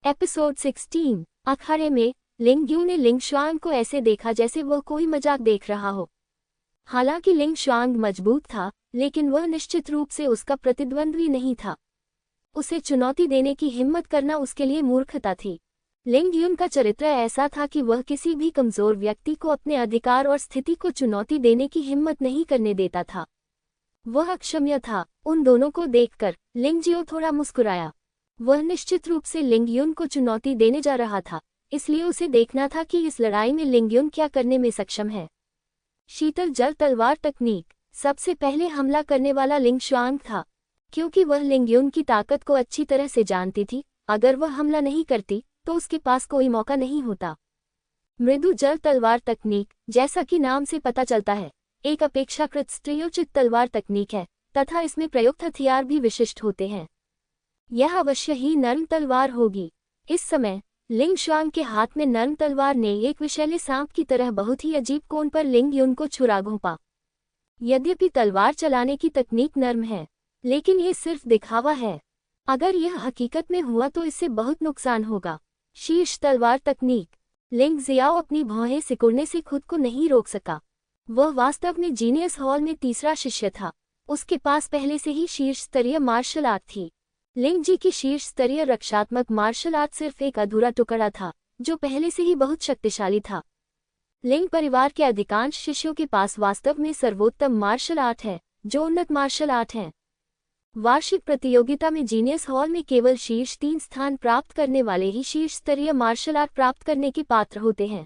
Episode 16। अखाड़े में लिंग यू ने लिंग शुआंग को ऐसे देखा जैसे वह कोई मजाक देख रहा हो। हालांकि लिंग शुआंग मजबूत था, लेकिन वह निश्चित रूप से उसका प्रतिद्वंद्वी नहीं था। उसे चुनौती देने की हिम्मत करना उसके लिए मूर्खता थी। लिंग यून का चरित्र ऐसा था कि वह किसी भी कमजोर व्यक्ति को अपने अधिकार और स्थिति को चुनौती देने की हिम्मत नहीं करने देता था। वह अक्षम्य था। उन दोनों को देखकर लिंग जियो थोड़ा मुस्कुराया। वह निश्चित रूप से लिंग यून को चुनौती देने जा रहा था, इसलिए उसे देखना था कि इस लड़ाई में लिंग यून क्या करने में सक्षम है। शीतल जल तलवार तकनीक। सबसे पहले हमला करने वाला लिंग शुआंग था, क्योंकि वह लिंग यून की ताकत को अच्छी तरह से जानती थी। अगर वह हमला नहीं करती तो उसके पास कोई मौका नहीं होता। मृदु जल तलवार तकनीक, जैसा कि नाम से पता चलता है, एक अपेक्षाकृत स्त्रीयोचित तलवार तकनीक है तथा इसमें प्रयुक्त हथियार भी विशिष्ट होते हैं। यह अवश्य ही नर्म तलवार होगी। इस समय लिंग शुआंग के हाथ में नर्म तलवार ने एक विषैले सांप की तरह बहुत ही अजीब कोण पर लिंग यून को छुरा घोंपा। यद्यपि तलवार चलाने की तकनीक नर्म है, लेकिन ये सिर्फ दिखावा है। अगर यह हकीकत में हुआ तो इससे बहुत नुकसान होगा। शीर्ष तलवार तकनीक। लिंग जियाओ अपनी भौहें सिकुड़ने से खुद को नहीं रोक सका। वह वास्तव में जीनियस हॉल में तीसरा शिष्य था। उसके पास पहले से ही शीर्ष स्तरीय मार्शल आर्ट थी। लिंग जी की शीर्ष स्तरीय रक्षात्मक मार्शल आर्ट सिर्फ एक अधूरा टुकड़ा था, जो पहले से ही बहुत शक्तिशाली था। लिंग परिवार के अधिकांश शिष्यों के पास वास्तव में सर्वोत्तम मार्शल आर्ट है, जो उन्नत मार्शल आर्ट है। वार्षिक प्रतियोगिता में जीनियस हॉल में केवल शीर्ष 3 स्थान प्राप्त करने वाले ही शीर्ष स्तरीय मार्शल आर्ट प्राप्त करने के पात्र होते हैं।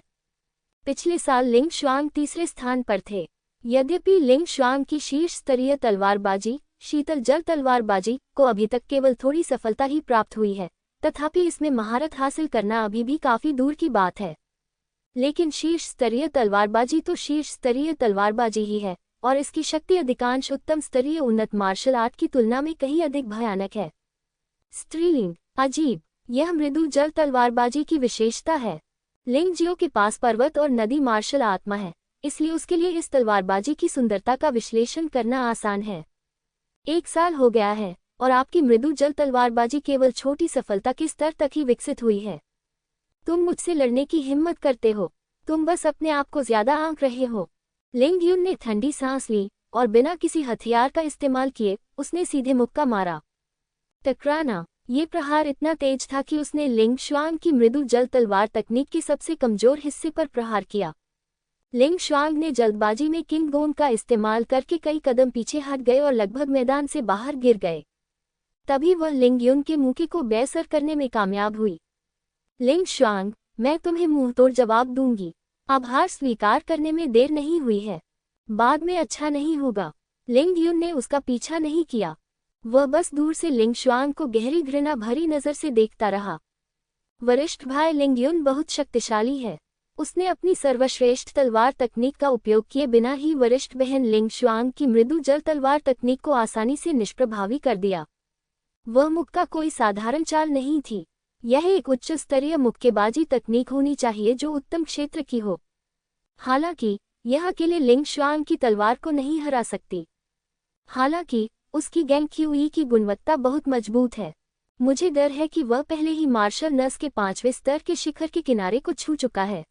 पिछले साल लिंग शुआंग तीसरे स्थान पर थे। यद्यपि लिंग शुआंग की शीर्ष स्तरीय तलवारबाजी, शीतल जल तलवारबाजी, को अभी तक केवल थोड़ी सफलता ही प्राप्त हुई है, तथापि इसमें महारत हासिल करना अभी भी काफी दूर की बात है। लेकिन शीर्ष स्तरीय तलवारबाजी तो शीर्ष स्तरीय तलवारबाजी ही है, और इसकी शक्ति अधिकांश उत्तम स्तरीय उन्नत मार्शल आर्ट की तुलना में कहीं अधिक भयानक है। स्त्रीलिंग। अजीब। यह मृदु जल तलवारबाजी की विशेषता है। लिंग जियो के पास पर्वत और नदी मार्शल आत्मा है, इसलिए उसके लिए इस तलवारबाजी की सुंदरता का विश्लेषण करना आसान है। 1 साल हो गया है और आपकी मृदु जल तलवारबाजी केवल छोटी सफलता के स्तर तक ही विकसित हुई है। तुम मुझसे लड़ने की हिम्मत करते हो, तुम बस अपने आप को ज्यादा आंक रहे हो। लिंग यून ने ठंडी सांस ली और बिना किसी हथियार का इस्तेमाल किए उसने सीधे मुक्का मारा। टकराना। ये प्रहार इतना तेज था कि उसने लिंग शुआंग की मृदु जल तलवार तकनीक के सबसे कमजोर हिस्से पर प्रहार किया। लिंग शुआंग ने जल्दबाजी में किंग गोंग का इस्तेमाल करके कई कदम पीछे हट गए और लगभग मैदान से बाहर गिर गए। तभी वह लिंग यून के मुक्के को बेअसर करने में कामयाब हुई। लिंग शुआंग, मैं तुम्हें मुंहतोड़ जवाब दूंगी। अब हार स्वीकार करने में देर नहीं हुई है, बाद में अच्छा नहीं होगा। लिंग यून ने उसका पीछा नहीं किया। वह बस दूर से लिंग शुआंग को गहरी घृणा भरी नजर से देखता रहा। वरिष्ठ भाई लिंग यून बहुत शक्तिशाली है। उसने अपनी सर्वश्रेष्ठ तलवार तकनीक का उपयोग किए बिना ही वरिष्ठ बहन लिंग शुआंग की मृदु जल तलवार तकनीक को आसानी से निष्प्रभावी कर दिया। वह मुक्का कोई साधारण चाल नहीं थी। यह एक उच्च स्तरीय मुक्केबाजी तकनीक होनी चाहिए जो उत्तम क्षेत्र की हो। हालांकि यह अकेले लिंग शुआंग की तलवार को नहीं हरा सकती। हालांकि उसकी गैंग क्यूई की गुणवत्ता बहुत मजबूत है। मुझे डर है कि वह पहले ही मार्शल नस के 5वें स्तर के शिखर के किनारे को छू चुका है।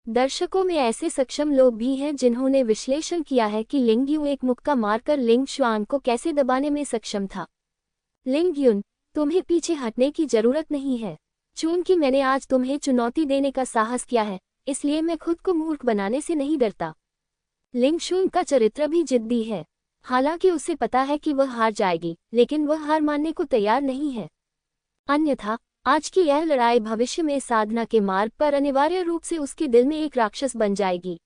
दर्शकों में ऐसे सक्षम लोग भी हैं जिन्होंने विश्लेषण किया है कि लिंग यू एक मुक्का मारकर लिंग शुआंग को कैसे दबाने में सक्षम था। लिंग यून, तुम्हें पीछे हटने की जरूरत नहीं है। चूंकि मैंने आज तुम्हें चुनौती देने का साहस किया है, इसलिए मैं खुद को मूर्ख बनाने से नहीं डरता। लिंग शुआंग का चरित्र भी जिद्दी है। हालांकि उसे पता है कि वह हार जाएगी, लेकिन वह हार मानने को तैयार नहीं है। अन्यथा आज की यह लड़ाई भविष्य में साधना के मार्ग पर अनिवार्य रूप से उसके दिल में एक राक्षस बन जाएगी।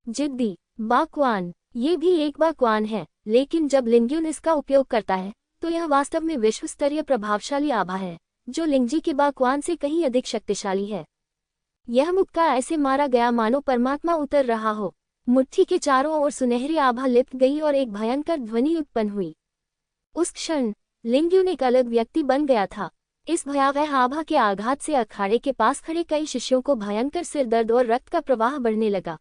जिद्दी। बाकवान। ये भी एक बाकवान है, लेकिन जब लिंग यून इसका उपयोग करता है तो यह वास्तव में विश्व स्तरीय प्रभावशाली आभा है, जो लिंगजी के बाकवान से कहीं अधिक शक्तिशाली है। यह मुक्का ऐसे मारा गया मानो परमात्मा उतर रहा हो। मुट्ठी के चारों ओर सुनहरी आभा लिपट गई और एक भयंकर ध्वनि उत्पन्न हुई। उस क्षण लिंग यून एक अलग व्यक्ति बन गया था। इस भयावह आभा के आघात से अखाड़े के पास खड़े कई शिष्यों को भयंकर सिर दर्द और रक्त का प्रवाह बढ़ने लगा।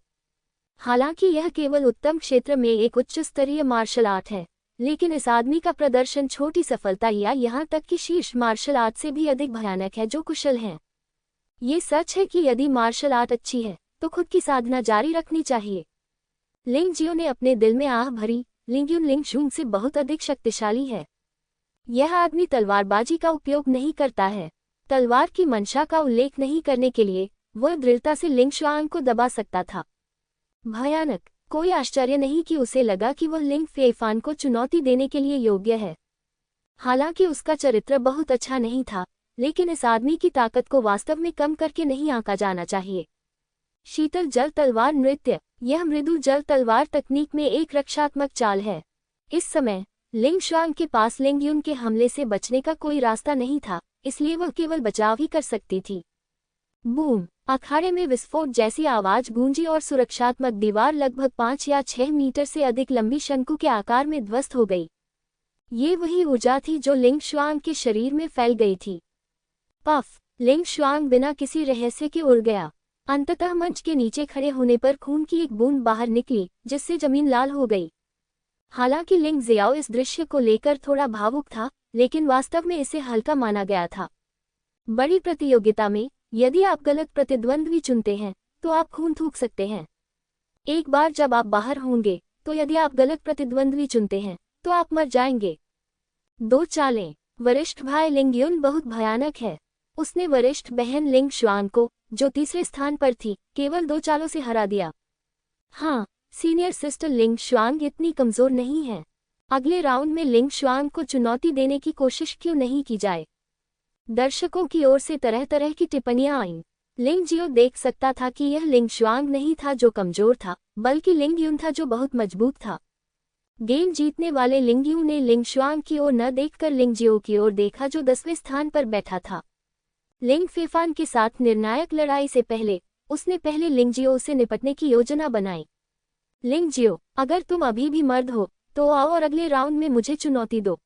हालांकि यह केवल उत्तम क्षेत्र में एक उच्च स्तरीय मार्शल आर्ट है, लेकिन इस आदमी का प्रदर्शन छोटी सफलता या यहाँ तक कि शीर्ष मार्शल आर्ट से भी अधिक भयानक है जो कुशल हैं। ये सच है कि यदि मार्शल आर्ट अच्छी है तो खुद की साधना जारी रखनी चाहिए। लिंग जियो ने अपने दिल में आह भरी, लिंगयुन लिंगशुंग से बहुत अधिक शक्तिशाली है। यह आदमी तलवारबाजी का उपयोग नहीं करता है। तलवार की मंशा का उल्लेख नहीं करने के लिए वह दृढ़ता से लिंग शुआंग को दबा सकता था। भयानक, कोई आश्चर्य नहीं कि उसे लगा कि वह लिंग फेफान को चुनौती देने के लिए योग्य है। हालांकि उसका चरित्र बहुत अच्छा नहीं था, लेकिन इस आदमी की ताकत को वास्तव में कम करके नहीं आंका जाना चाहिए। शीतल जल तलवार नृत्य, यह मृदु जल तलवार तकनीक में एक रक्षात्मक चाल है। इस समय लिंग शुआंग के पास लिंगयुन के हमले से बचने का कोई रास्ता नहीं था, इसलिए वह केवल बचाव ही कर सकती थी। बूम! अखाड़े में विस्फोट जैसी आवाज गूंजी और सुरक्षात्मक दीवार लगभग 5 या 6 मीटर से अधिक लंबी शंकु के आकार में ध्वस्त हो गई। ये वही ऊर्जा थी जो लिंग शुआंग के शरीर में फैल गई थी। पफ! लिंग शुआंग बिना किसी रहस्य के उड़ गया। अंततः मंच के नीचे खड़े होने पर खून की एक बूंद बाहर निकली, जिससे जमीन लाल हो गई। हालांकि लिंग जियाओ इस दृश्य को लेकर थोड़ा भावुक था, लेकिन वास्तव में इसे हल्का माना गया था। बड़ी प्रतियोगिता में यदि आप गलत प्रतिद्वंद्वी चुनते हैं तो आप खून थूक सकते हैं। एक बार जब आप बाहर होंगे तो यदि आप गलत प्रतिद्वंद्वी चुनते हैं तो आप मर जाएंगे। 2 चालें। वरिष्ठ भाई लिंगयुन बहुत भयानक है। उसने वरिष्ठ बहन लिंग शुआंग को, जो तीसरे स्थान पर थी, केवल 2 चालों से हरा दिया। हाँ, सीनियर सिस्टर लिंग शुआंग इतनी कमजोर नहीं है। अगले राउंड में लिंग शुआंग को चुनौती देने की कोशिश क्यों नहीं की जाए? दर्शकों की ओर से तरह तरह की टिप्पणियां आईं। लिंग जियो देख सकता था कि यह लिंग शुआंग नहीं था जो कमजोर था, बल्कि लिंगयुन था जो बहुत मजबूत था। गेम जीतने वाले लिंगयू ने लिंग शुआंग की ओर न देखकर लिंग जियो की ओर देखा जो 10वें स्थान पर बैठा था। लिंग फेफान के साथ निर्णायक लड़ाई से पहले उसने पहले लिंग जियो से निपटने की योजना बनाई। लिंग जियो, अगर तुम अभी भी मर्द हो तो आओ और अगले राउंड में मुझे चुनौती दो।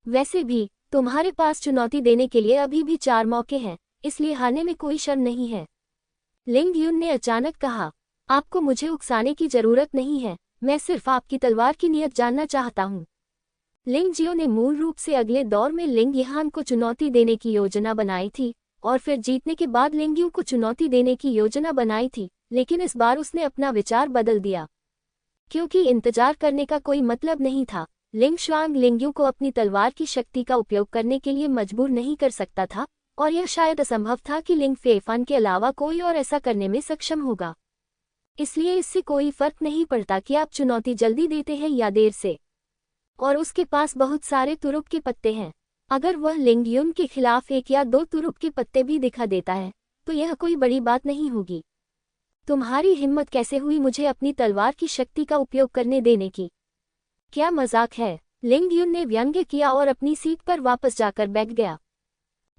वैसे भी तुम्हारे पास चुनौती देने के लिए अभी भी 4 मौके हैं, इसलिए हारने में कोई शर्म नहीं है। लिंग युन ने अचानक कहा, आपको मुझे उकसाने की जरूरत नहीं है, मैं सिर्फ आपकी तलवार की नीयत जानना चाहता हूँ। लिंग जियो ने मूल रूप से अगले दौर में लिंग यहान को चुनौती देने की योजना बनाई थी और फिर जीतने के बाद लिंग यू को चुनौती देने की योजना बनाई थी, लेकिन इस बार उसने अपना विचार बदल दिया। क्योंकि इंतजार करने का कोई मतलब नहीं था। लिंग शुआंग लिंगयू को अपनी तलवार की शक्ति का उपयोग करने के लिए मजबूर नहीं कर सकता था, और यह शायद असंभव था कि लिंग फेफान के अलावा कोई और ऐसा करने में सक्षम होगा। इसलिए इससे कोई फर्क नहीं पड़ता कि आप चुनौती जल्दी देते हैं या देर से। और उसके पास बहुत सारे तुरुप के पत्ते हैं। अगर वह लिंग युन के खिलाफ 1 या 2 तुरुप के पत्ते भी दिखा देता है तो यह कोई बड़ी बात नहीं होगी। तुम्हारी हिम्मत कैसे हुई मुझे अपनी तलवार की शक्ति का उपयोग करने देने की? क्या मजाक है? लिंग युन ने व्यंग्य किया और अपनी सीट पर वापस जाकर बैठ गया।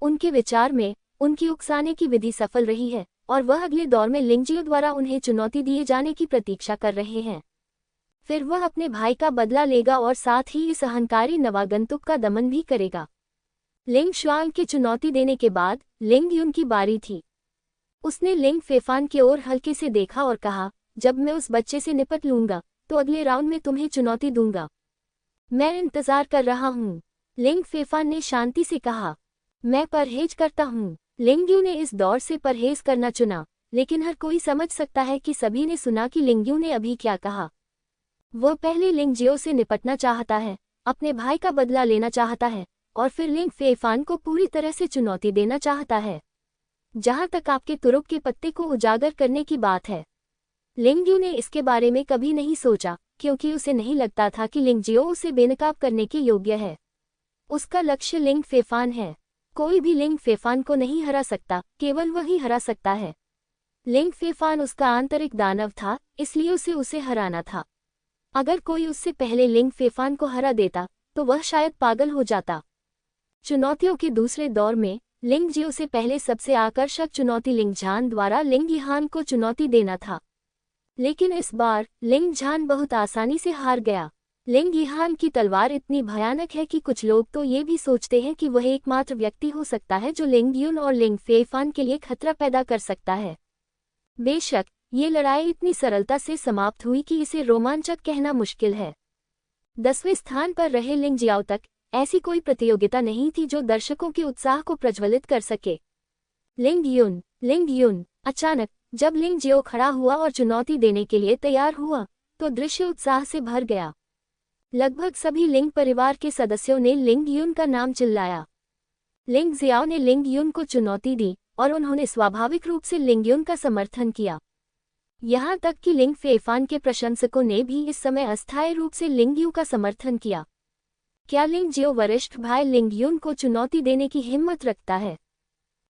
उनके विचार में उनकी उकसाने की विधि सफल रही है और वह अगले दौर में लिंग जियो द्वारा उन्हें चुनौती दिए जाने की प्रतीक्षा कर रहे हैं। फिर वह अपने भाई का बदला लेगा और साथ ही इस अहंकारी नवागंतुक का दमन भी करेगा। लिंग शुआंग की चुनौती देने के बाद लिंग युन की बारी थी। उसने लिंग फेफान की ओर हल्के से देखा और कहा, जब मैं उस बच्चे से निपट लूंगा तो अगले राउंड में तुम्हें चुनौती दूंगा। मैं इंतजार कर रहा हूँ। लिंग फेफान ने शांति से कहा, मैं परहेज करता हूँ। लिंगयू ने इस दौर से परहेज करना चुना, लेकिन हर कोई समझ सकता है कि सभी ने सुना कि लिंगयू ने अभी क्या कहा। वह पहले लिंग जियो से निपटना चाहता है, अपने भाई का बदला लेना चाहता है और फिर लिंग फेफान को पूरी तरह से चुनौती देना चाहता है। जहां तक आपके तुरुप के पत्ते को उजागर करने की बात है, लिंगयू ने इसके बारे में कभी नहीं सोचा, क्योंकि उसे नहीं लगता था कि लिंग जियो उसे बेनकाब करने के योग्य है। उसका लक्ष्य लिंग फेफान है। कोई भी लिंग फेफान को नहीं हरा सकता, केवल वही हरा सकता है। लिंग फेफान उसका आंतरिक दानव था, इसलिए उसे हराना था। अगर कोई उससे पहले लिंग फेफान को हरा देता तो वह शायद पागल हो जाता। चुनौतियों के दूसरे दौर में लिंग जियो से पहले सबसे आकर्षक चुनौती लिंग झान द्वारा लिंग यहान को चुनौती देना था, लेकिन इस बार लिंग झान बहुत आसानी से हार गया। लिंग यहान की तलवार इतनी भयानक है कि कुछ लोग तो ये भी सोचते हैं कि वह एकमात्र व्यक्ति हो सकता है जो लिंग युन और लिंग फेफान के लिए खतरा पैदा कर सकता है। बेशक ये लड़ाई इतनी सरलता से समाप्त हुई कि इसे रोमांचक कहना मुश्किल है। 10वें स्थान पर रहे लिंग जियाओ तक ऐसी कोई प्रतियोगिता नहीं थी जो दर्शकों के उत्साह को प्रज्वलित कर सके। लिंग युन। अचानक जब लिंग जियो खड़ा हुआ और चुनौती देने के लिए तैयार हुआ तो दृश्य उत्साह से भर गया। लगभग सभी लिंग परिवार के सदस्यों ने लिंग युन का नाम चिल्लाया। लिंग जियाओ ने लिंग युन को चुनौती दी और उन्होंने स्वाभाविक रूप से लिंग युन का समर्थन किया। यहाँ तक कि लिंग फेफान के प्रशंसकों ने भी इस समय अस्थायी रूप से लिंग यू का समर्थन किया। क्या लिंग जियो वरिष्ठ भाई लिंग युन को चुनौती देने की हिम्मत रखता है?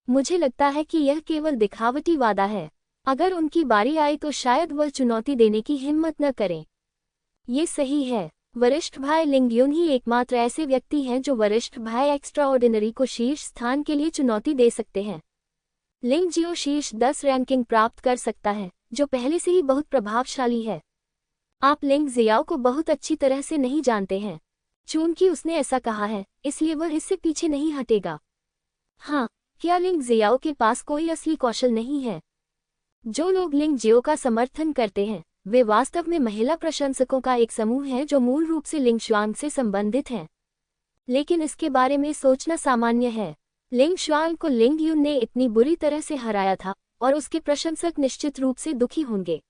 मुझे लगता है कि यह केवल दिखावटी वादा है। अगर उनकी बारी आई तो शायद वह चुनौती देने की हिम्मत न करें। ये सही है। वरिष्ठ भाई लिंग युन ही एकमात्र ऐसे व्यक्ति हैं जो वरिष्ठ भाई एक्स्ट्राऑर्डिनरी को शीर्ष स्थान के लिए चुनौती दे सकते हैं। लिंग जियो शीर्ष 10 रैंकिंग प्राप्त कर सकता है, जो पहले से ही बहुत प्रभावशाली है। आप लिंग जियाओ को बहुत अच्छी तरह से नहीं जानते हैं। चूंकि उसने ऐसा कहा है, इसलिए वह इससे पीछे नहीं हटेगा। हाँ, क्या लिंग जियाओ के पास कोई असली कौशल नहीं है? जो लोग लिंग जियो का समर्थन करते हैं वे वास्तव में महिला प्रशंसकों का एक समूह है जो मूल रूप से लिंग शुआंग से संबंधित हैं। लेकिन इसके बारे में सोचना सामान्य है। लिंग शुआंग को लिंग युन ने इतनी बुरी तरह से हराया था और उसके प्रशंसक निश्चित रूप से दुखी होंगे।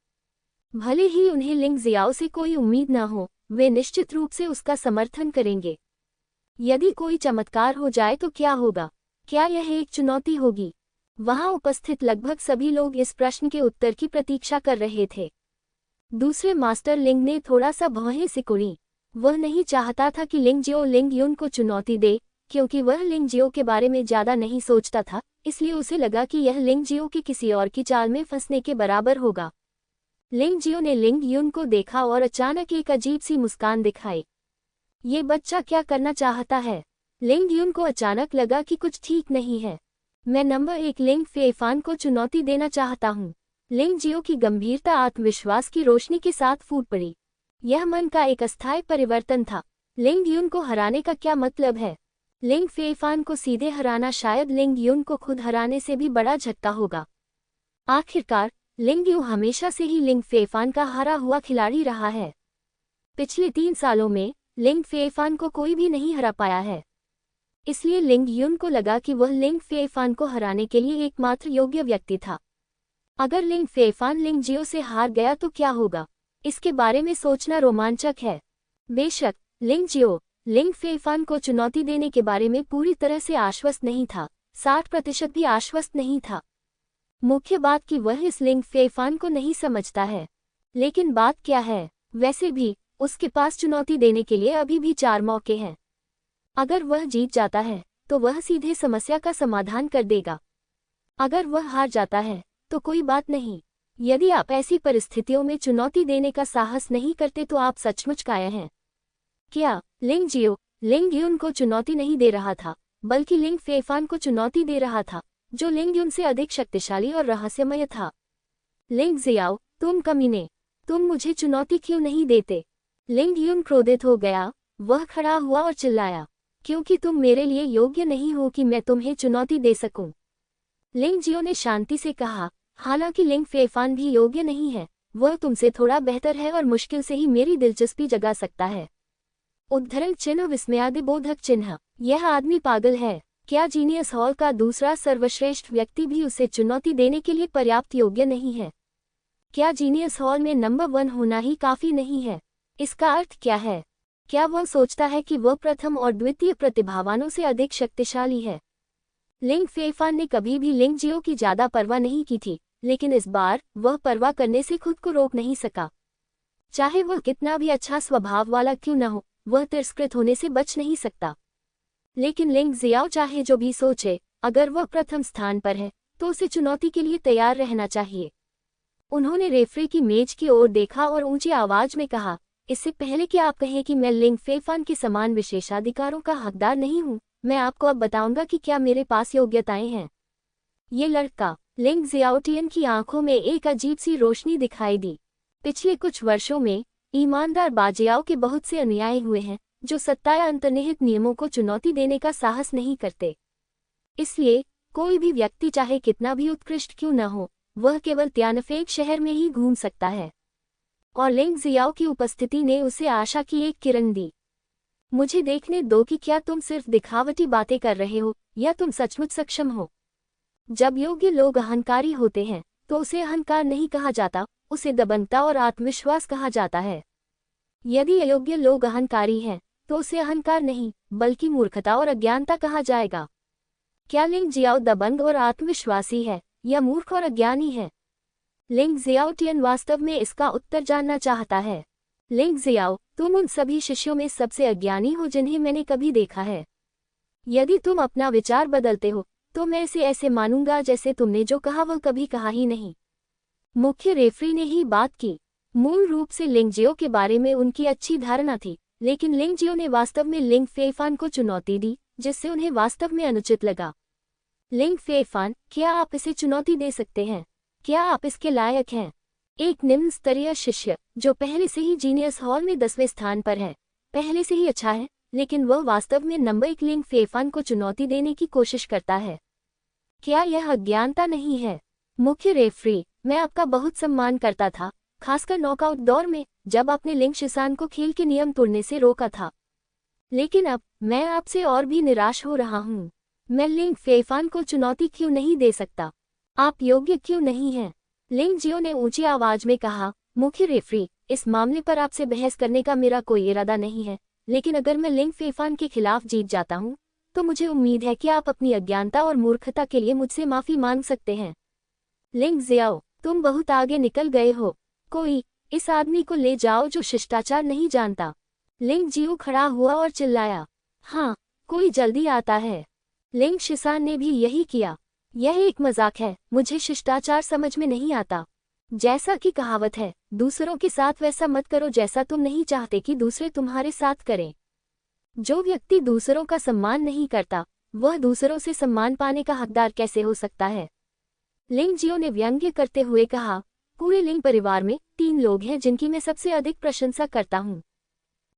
भले ही उन्हें लिंग जियाओ से कोई उम्मीद न हो, वे निश्चित रूप से उसका समर्थन करेंगे। यदि कोई चमत्कार हो जाए तो क्या होगा? क्या यह एक चुनौती होगी? वहां उपस्थित लगभग सभी लोग इस प्रश्न के उत्तर की प्रतीक्षा कर रहे थे। दूसरे मास्टर लिंग ने थोड़ा सा भौहें सिकुड़ी। वह नहीं चाहता था कि लिंग जियो लिंग युन को चुनौती दे, क्योंकि वह लिंग जियो के बारे में ज्यादा नहीं सोचता था, इसलिए उसे लगा कि यह लिंग जियो की किसी और की चाल में फंसने के बराबर होगा। लिंग जियो ने लिंग युन को देखा और अचानक एक अजीब सी मुस्कान दिखाई। ये बच्चा क्या करना चाहता है? लिंग युन को अचानक लगा कि कुछ ठीक नहीं है। मैं नंबर 1 लिंग फेफान को चुनौती देना चाहता हूँ। लिंग जियो की गंभीरता आत्मविश्वास की रोशनी के साथ फूट पड़ी। यह मन का एक अस्थायी परिवर्तन था। लिंग युन को हराने का क्या मतलब है? लिंग फेफान को सीधे हराना शायद लिंग युन को खुद हराने से भी बड़ा झटका होगा। आखिरकार लिंग यू हमेशा से ही लिंग फेफान का हारा हुआ खिलाड़ी रहा है। पिछले 3 सालों में लिंग फेफान को कोई भी नहीं हरा पाया है। इसलिए लिंग युन को लगा कि वह लिंग फेफान को हराने के लिए एकमात्र योग्य व्यक्ति था। अगर लिंग फेफान लिंग जियो से हार गया तो क्या होगा? इसके बारे में सोचना रोमांचक है। बेशक लिंग जियो लिंग फेफान को चुनौती देने के बारे में पूरी तरह से आश्वस्त नहीं था, 60% भी आश्वस्त नहीं था। मुख्य बात कि वह इस लिंग फेफान को नहीं समझता है। लेकिन बात क्या है? वैसे भी उसके पास चुनौती देने के लिए अभी भी 4 मौके हैं। अगर वह जीत जाता है तो वह सीधे समस्या का समाधान कर देगा। अगर वह हार जाता है तो कोई बात नहीं। यदि आप ऐसी परिस्थितियों में चुनौती देने का साहस नहीं करते तो आप सचमुच कायर हैं। क्या लिंग जियो लिंग युन को चुनौती नहीं दे रहा था, बल्कि लिंग फेफान को चुनौती दे रहा था, जो लिंग युन से अधिक शक्तिशाली और रहस्यमय था। लिंग जियाओ, तुम कमीने, तुम मुझे चुनौती क्यों नहीं देते? लिंग युन क्रोधित हो गया। वह खड़ा हुआ और चिल्लाया, क्योंकि तुम मेरे लिए योग्य नहीं हो कि मैं तुम्हें चुनौती दे सकूं। लिंग जियो ने शांति से कहा, हालांकि लिंग फेफान भी योग्य नहीं है, वह तुमसे थोड़ा बेहतर है और मुश्किल से ही मेरी दिलचस्पी जगा सकता है। उद्धरण चिन्ह विस्मयादिबोधक चिन्ह। यह आदमी पागल है। क्या जीनियस हॉल का दूसरा सर्वश्रेष्ठ व्यक्ति भी उसे चुनौती देने के लिए पर्याप्त योग्य नहीं है? क्या जीनियस हॉल में नंबर 1 होना ही काफी नहीं है? इसका अर्थ क्या है? क्या वह सोचता है कि वह प्रथम और द्वितीय प्रतिभावानों से अधिक शक्तिशाली है? लिंग फेफान ने कभी भी लिंग जियो की ज्यादा परवाह नहीं की थी, लेकिन इस बार वह परवाह करने से खुद को रोक नहीं सका। चाहे वह कितना भी अच्छा स्वभाव वाला क्यों न हो, वह तिरस्कृत होने से बच नहीं सकता। लेकिन लिंग जियाओ चाहे जो भी सोचे, अगर वह प्रथम स्थान पर है तो उसे चुनौती के लिए तैयार रहना चाहिए। उन्होंने रेफरी की मेज की ओर देखा और ऊंची आवाज में कहा, इससे पहले कि आप कहें कि मैं लिंग फेफान के समान विशेषाधिकारों का हकदार नहीं हूं, मैं आपको अब बताऊंगा कि क्या मेरे पास योग्यताएं हैं। ये लड़का। लिंग जियाओटियन की आंखों में एक अजीब सी रोशनी दिखाई दी। पिछले कुछ वर्षों में ईमानदार बाजियाओं के बहुत से अनुयायी हुए हैं जो सत्ता या अंतर्निहित नियमों को चुनौती देने का साहस नहीं करते। इसलिए कोई भी व्यक्ति चाहे कितना भी उत्कृष्ट क्यों न हो, वह केवल त्यानफेक शहर में ही घूम सकता है। और लिंग जियाओ की उपस्थिति ने उसे आशा की एक किरण दी। मुझे देखने दो कि क्या तुम सिर्फ दिखावटी बातें कर रहे हो या तुम सचमुच सक्षम हो। जब योग्य लोग अहंकारी होते हैं तो उसे अहंकार नहीं कहा जाता, उसे दबंगता और आत्मविश्वास कहा जाता है। यदि अयोग्य लोग अहंकारी हैं तो उसे अहंकार नहीं बल्कि मूर्खता और अज्ञानता कहा जाएगा। क्या लिंग जियाओ दबंग और आत्मविश्वासी है या मूर्ख और अज्ञानी है? लिंग जियाओटियन वास्तव में इसका उत्तर जानना चाहता है। लिंग जियाओ, तुम उन सभी शिष्यों में सबसे अज्ञानी हो जिन्हें मैंने कभी देखा है। यदि तुम अपना विचार बदलते हो तो मैं इसे ऐसे मानूंगा जैसे तुमने जो कहा वह कभी कहा ही नहीं। मुख्य रेफरी ने ही बात की। मूल रूप से लिंगजियो के बारे में उनकी अच्छी धारणा थी, लेकिन लिंगजियो ने वास्तव में लिंग फेफान को चुनौती दी, जिससे उन्हें वास्तव में अनुचित लगा। लिंग फेफान, क्या आप इसे चुनौती दे सकते हैं? क्या आप इसके लायक हैं? एक निम्न स्तरीय शिष्य जो पहले से ही जीनियस हॉल में 10वें स्थान पर है, पहले से ही अच्छा है, लेकिन वह वास्तव में नंबर 1 लिंग फेफान को चुनौती देने की कोशिश करता है। क्या यह अज्ञानता नहीं है? मुख्य रेफरी, मैं आपका बहुत सम्मान करता था, खासकर नॉकआउट दौर में जब आपने लिंग शिसान को खेल के नियम तोड़ने से रोका था। लेकिन अब मैं आपसे और भी निराश हो रहा हूँ। मैं लिंग फेफान को चुनौती क्यों नहीं दे सकता? आप योग्य क्यों नहीं हैं? लिंग जियो ने ऊंची आवाज में कहा। मुख्य रेफरी, इस मामले पर आपसे बहस करने का मेरा कोई इरादा नहीं है, लेकिन अगर मैं लिंग फेफान के खिलाफ जीत जाता हूँ तो मुझे उम्मीद है कि आप अपनी अज्ञानता और मूर्खता के लिए मुझसे माफी मांग सकते हैं। लिंग जियाओ, तुम बहुत आगे निकल गए हो। कोई इस आदमी को ले जाओ जो शिष्टाचार नहीं जानता। लिंग जियो खड़ा हुआ और चिल्लाया, हाँ, कोई जल्दी आता है। लिंग शिसान ने भी यही किया। यह एक मजाक है, मुझे शिष्टाचार समझ में नहीं आता। जैसा कि कहावत है, दूसरों के साथ वैसा मत करो जैसा तुम नहीं चाहते कि दूसरे तुम्हारे साथ करें। जो व्यक्ति दूसरों का सम्मान नहीं करता, वह दूसरों से सम्मान पाने का हकदार कैसे हो सकता है? लिंग जियो ने व्यंग्य करते हुए कहा, पूरे लिंग परिवार में 3 लोग हैं जिनकी मैं सबसे अधिक प्रशंसा करता हूँ।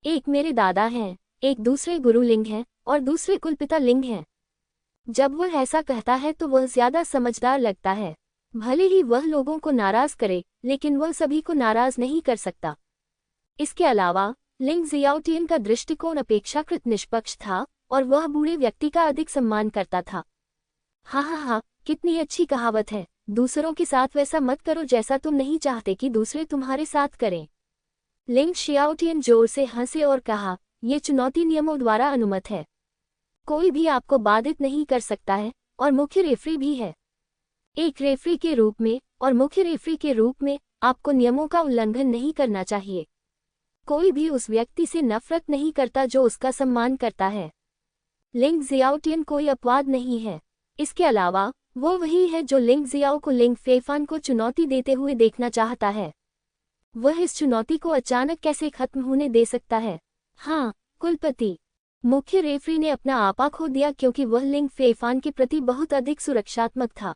एक मेरे दादा हैं, एक दूसरे गुरु लिंग हैं और दूसरे कुलपिता लिंग हैं। जब वह ऐसा कहता है तो वह ज्यादा समझदार लगता है। भले ही वह लोगों को नाराज करे, लेकिन वह सभी को नाराज नहीं कर सकता। इसके अलावा लिंग जियाओटियन का दृष्टिकोण अपेक्षाकृत निष्पक्ष था और वह बूढ़े व्यक्ति का अधिक सम्मान करता था। हाँ, कितनी अच्छी कहावत है, दूसरों के साथ वैसा मत करो जैसा तुम नहीं चाहते कि दूसरे तुम्हारे साथ करें। लिंग जियाओटियन जोर से हंसे और कहा, ये चुनौती नियमों द्वारा अनुमत है। कोई भी आपको बाधित नहीं कर सकता है और मुख्य रेफरी भी है। एक रेफरी के रूप में और मुख्य रेफरी के रूप में आपको नियमों का उल्लंघन नहीं करना चाहिए। कोई भी उस व्यक्ति से नफरत नहीं करता जो उसका सम्मान करता है। लिंग जियाओटियन कोई अपवाद नहीं है। इसके अलावा वो वही है जो लिंग जियाओ को लिंग फेफान को चुनौती देते हुए देखना चाहता है। वह इस चुनौती को अचानक कैसे खत्म होने दे सकता है? हाँ, कुलपति। मुख्य रेफरी ने अपना आपा खो दिया क्योंकि वह लिंग फेफान के प्रति बहुत अधिक सुरक्षात्मक था।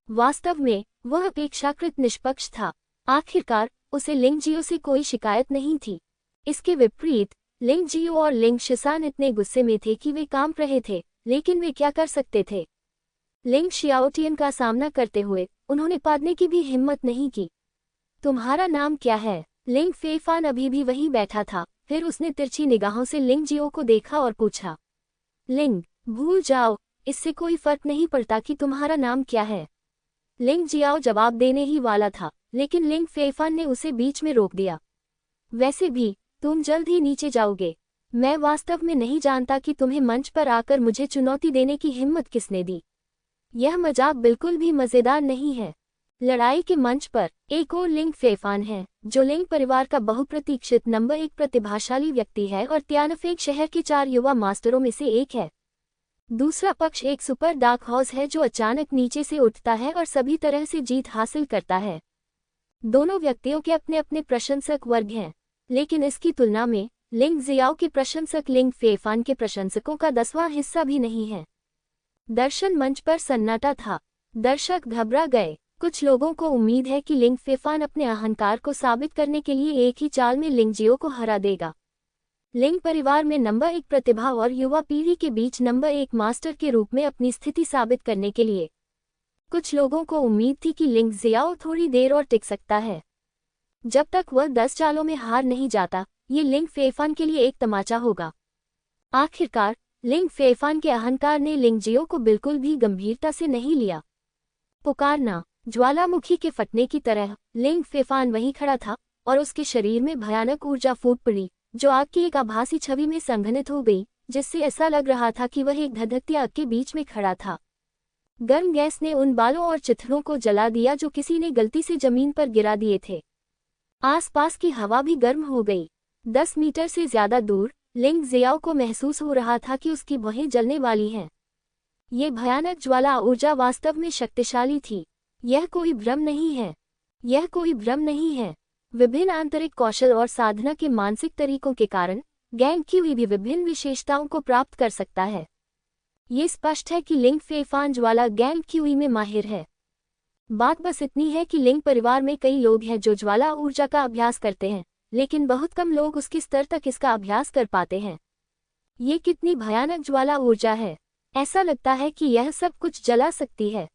वास्तव में वह अपेक्षाकृत निष्पक्ष था। आखिरकार उसे लिंग जियो से कोई शिकायत नहीं थी। इसके विपरीत लिंग जियो और लिंग शिसान इतने गुस्से में थे कि वे कांप रहे थे, लेकिन वे क्या कर सकते थे? लिंग जियाओटियन का सामना करते हुए उन्होंने पादने की भी हिम्मत नहीं की। तुम्हारा नाम क्या है? लिंग फेफान अभी भी वहीं बैठा था। फिर उसने तिरछी निगाहों से लिंग जियो को देखा और पूछा, लिंग, भूल जाओ, इससे कोई फर्क नहीं पड़ता कि तुम्हारा नाम क्या है। लिंग जियाओ जवाब देने ही वाला था, लेकिन लिंग फेफान ने उसे बीच में रोक दिया। वैसे भी तुम जल्द ही नीचे जाओगे। मैं वास्तव में नहीं जानता कि तुम्हें मंच पर आकर मुझे चुनौती देने की हिम्मत किसने दी। यह मजाक बिल्कुल भी मजेदार नहीं है। लड़ाई के मंच पर एक और लिंग फेफान है जो लिंग परिवार का बहुप्रतीक्षित नंबर 1 प्रतिभाशाली व्यक्ति है और त्यानफेक शहर के 4 युवा मास्टरों में से एक है। दूसरा पक्ष एक सुपर डार्क हॉर्स है जो अचानक नीचे से उठता है और सभी तरह से जीत हासिल करता है। दोनों व्यक्तियों के अपने अपने प्रशंसक वर्ग हैं, लेकिन इसकी तुलना में लिंग जियाओ के प्रशंसक लिंग फेफान के प्रशंसकों का 10वां हिस्सा भी नहीं है। दर्शन मंच पर सन्नाटा था। दर्शक घबरा गए। कुछ लोगों को उम्मीद है कि लिंग फेफान अपने अहंकार को साबित करने के लिए एक ही चाल में लिंग जियो को हरा देगा। लिंग परिवार में नंबर 1 प्रतिभा और युवा पीढ़ी के बीच नंबर 1 मास्टर के रूप में अपनी स्थिति साबित करने के लिए कुछ लोगों को उम्मीद थी कि लिंग जियाओ थोड़ी देर और टिक सकता है। जब तक वह 10 चालों में हार नहीं जाता, ये लिंग फेफान के लिए एक तमाचा होगा। आखिरकार लिंग फेफान के अहंकार ने लिंगजियो को बिल्कुल भी गंभीरता से नहीं लिया। पुकारना ज्वालामुखी के फटने की तरह लिंग फेफान वहीं खड़ा था और उसके शरीर में भयानक ऊर्जा फूट पड़ी, जो आग की एक आभासी छवि में संघनित हो गई, जिससे ऐसा लग रहा था कि वह एक धधकती आग के बीच में खड़ा था। गर्म गैस ने उन बालों और चित्रों को जला दिया जो किसी ने गलती से जमीन पर गिरा दिए थे। आसपास की हवा भी गर्म हो गई। 10 मीटर से ज्यादा दूर लिंग जियाओ को महसूस हो रहा था कि उसकी भौहें जलने वाली हैं। ये भयानक ज्वाला ऊर्जा वास्तव में शक्तिशाली थी। यह कोई भ्रम नहीं है। यह कोई भ्रम नहीं है। विभिन्न आंतरिक कौशल और साधना के मानसिक तरीकों के कारण गैंग क्यूई भी विभिन्न विशेषताओं को प्राप्त कर सकता है। ये स्पष्ट है कि लिंग फेफान ज्वाला गैंग क्यूई में माहिर है। बात बस इतनी है कि लिंग परिवार में कई लोग हैं जो ज्वाला ऊर्जा का अभ्यास करते हैं, लेकिन बहुत कम लोग उसके स्तर तक इसका अभ्यास कर पाते हैं। ये कितनी भयानक ज्वाला ऊर्जा है। ऐसा लगता है कि यह सब कुछ जला सकती है।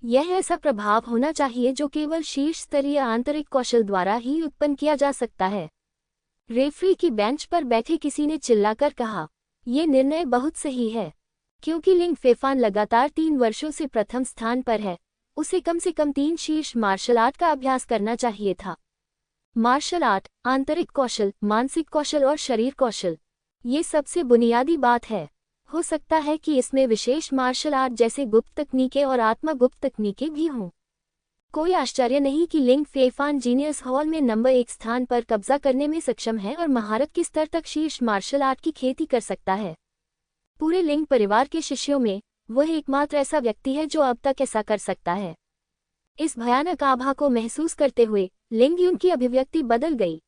यह ऐसा प्रभाव होना चाहिए जो केवल शीर्ष स्तरीय आंतरिक कौशल द्वारा ही उत्पन्न किया जा सकता है। रेफरी की बेंच पर बैठे किसी ने चिल्लाकर कहा, यह निर्णय बहुत सही है। क्योंकि लिंग फेफान लगातार 3 वर्षों से प्रथम स्थान पर है, उसे कम से कम 3 शीर्ष मार्शल आर्ट का अभ्यास करना चाहिए था। मार्शल आर्ट, आंतरिक कौशल, मानसिक कौशल और शरीर कौशल, ये सबसे बुनियादी बात है। हो सकता है कि इसमें विशेष मार्शल आर्ट जैसे गुप्त तकनीकें और आत्मा गुप्त तकनीकें भी हों। कोई आश्चर्य नहीं कि लिंग फेफान जीनियस हॉल में नंबर 1 स्थान पर कब्जा करने में सक्षम है और महारत के स्तर तक शीर्ष मार्शल आर्ट की खेती कर सकता है। पूरे लिंग परिवार के शिष्यों में वह एकमात्र ऐसा व्यक्ति है जो अब तक ऐसा कर सकता है। इस भयानक आभा को महसूस करते हुए लिंग यून की अभिव्यक्ति बदल गई।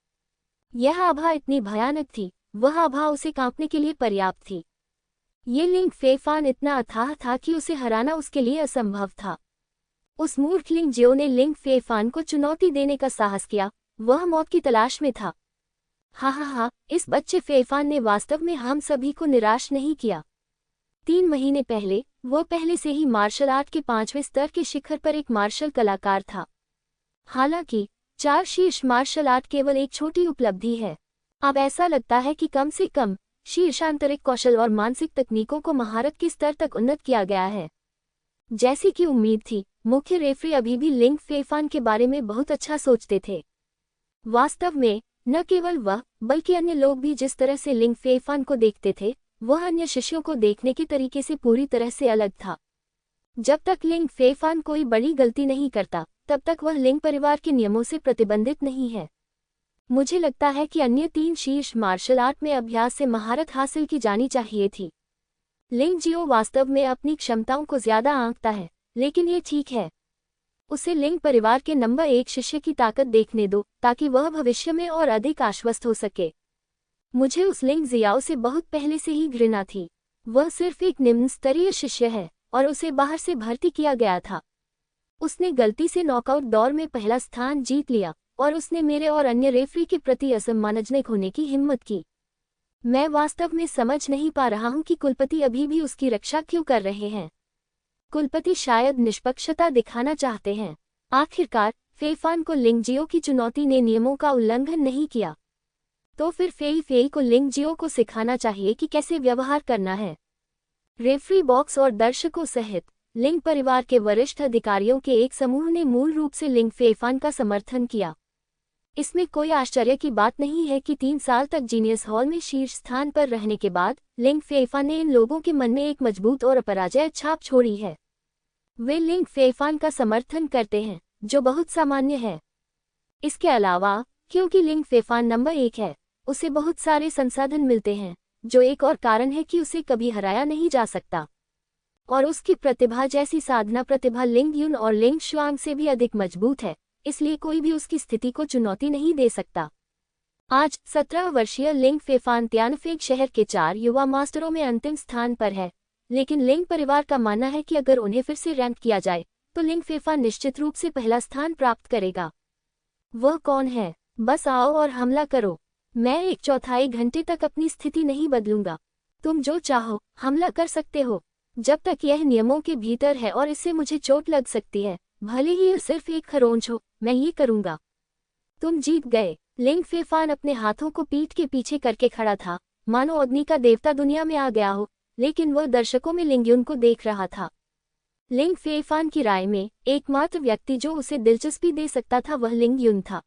यह आभा इतनी भयानक थी, वह आभा उसे कांपने के लिए पर्याप्त थी। ये लिंग फेफान इतना अथाह था कि उसे हराना उसके लिए असंभव था। उस मूर्ख लिंग जियो ने लिंग फेफान को चुनौती देने का साहस किया। वह मौत की तलाश में था। हा, इस बच्चे फेफान ने वास्तव में हम सभी को निराश नहीं किया। 3 महीने पहले वह पहले से ही मार्शल आर्ट के 5वें स्तर के शिखर पर एक मार्शल कलाकार था। हालांकि 4 शीर्ष मार्शल आर्ट केवल एक छोटी उपलब्धि है। अब ऐसा लगता है कि कम से कम शीर्ष आंतरिक कौशल और मानसिक तकनीकों को महारत के स्तर तक उन्नत किया गया है। जैसी कि उम्मीद थी, मुख्य रेफरी अभी भी लिंग फेफान के बारे में बहुत अच्छा सोचते थे। वास्तव में न केवल वह, बल्कि अन्य लोग भी जिस तरह से लिंग फेफान को देखते थे, वह अन्य शिष्यों को देखने के तरीके से पूरी तरह से अलग था। जब तक लिंग फेफान कोई बड़ी गलती नहीं करता, तब तक वह लिंग परिवार के नियमों से प्रतिबंधित नहीं है। मुझे लगता है कि अन्य 3 शीर्ष मार्शल आर्ट में अभ्यास से महारत हासिल की जानी चाहिए थी। लिंग जियो वास्तव में अपनी क्षमताओं को ज्यादा आंकता है, लेकिन ये ठीक है। उसे लिंग परिवार के नंबर 1 शिष्य की ताकत देखने दो, ताकि वह भविष्य में और अधिक आश्वस्त हो सके। मुझे उस लिंग जियाओ से बहुत पहले से ही घृणा थी। वह सिर्फ एक निम्न स्तरीय शिष्य है और उसे बाहर से भर्ती किया गया था। उसने गलती से नॉकआउट दौर में पहला स्थान जीत लिया और उसने मेरे और अन्य रेफरी के प्रति असम्मानजनक होने की हिम्मत की। मैं वास्तव में समझ नहीं पा रहा हूं कि कुलपति अभी भी उसकी रक्षा क्यों कर रहे हैं। कुलपति शायद निष्पक्षता दिखाना चाहते हैं। आखिरकार फेफान को लिंगजियो की चुनौती ने नियमों का उल्लंघन नहीं किया, तो फिर फेई को लिंगजियो को सिखाना चाहिए कि कैसे व्यवहार करना है। रेफरी बॉक्स और दर्शकों सहित लिंग परिवार के वरिष्ठ अधिकारियों के एक समूह ने मूल रूप से लिंग फेफान का समर्थन किया। इसमें कोई आश्चर्य की बात नहीं है कि 3 साल तक जीनियस हॉल में शीर्ष स्थान पर रहने के बाद लिंग फेफान ने इन लोगों के मन में एक मजबूत और अपराजय छाप छोड़ी है। वे लिंग फेफान का समर्थन करते हैं, जो बहुत सामान्य है। इसके अलावा क्योंकि लिंग फेफान नंबर 1 है, उसे बहुत सारे संसाधन मिलते हैं, जो एक और कारण है कि उसे कभी हराया नहीं जा सकता। और उसकी प्रतिभा जैसी साधना प्रतिभा लिंग यून और लिंग शुआंग से भी अधिक मजबूत है, इसलिए कोई भी उसकी स्थिति को चुनौती नहीं दे सकता। आज 17 वर्षीय लिंग फेफान त्यानफेग शहर के 4 युवा मास्टरों में अंतिम स्थान पर है, लेकिन लिंग परिवार का मानना है कि अगर उन्हें फिर से रैंक किया जाए तो लिंग फेफान निश्चित रूप से पहला स्थान प्राप्त करेगा। वह कौन है? बस आओ और हमला करो। मैं 1/4 घंटे तक अपनी स्थिति नहीं बदलूंगा। तुम जो चाहो हमला कर सकते हो, जब तक यह नियमों के भीतर है और इससे मुझे चोट लग सकती है, भले ही यह सिर्फ एक खरोंच हो, मैं ये करूंगा। तुम जीत गए। लिंग फेफान अपने हाथों को पीठ के पीछे करके खड़ा था, मानो अग्नि का देवता दुनिया में आ गया हो, लेकिन वह दर्शकों में लिंग युन को देख रहा था। लिंग फेफान की राय में एकमात्र व्यक्ति जो उसे दिलचस्पी दे सकता था वह लिंग युन था।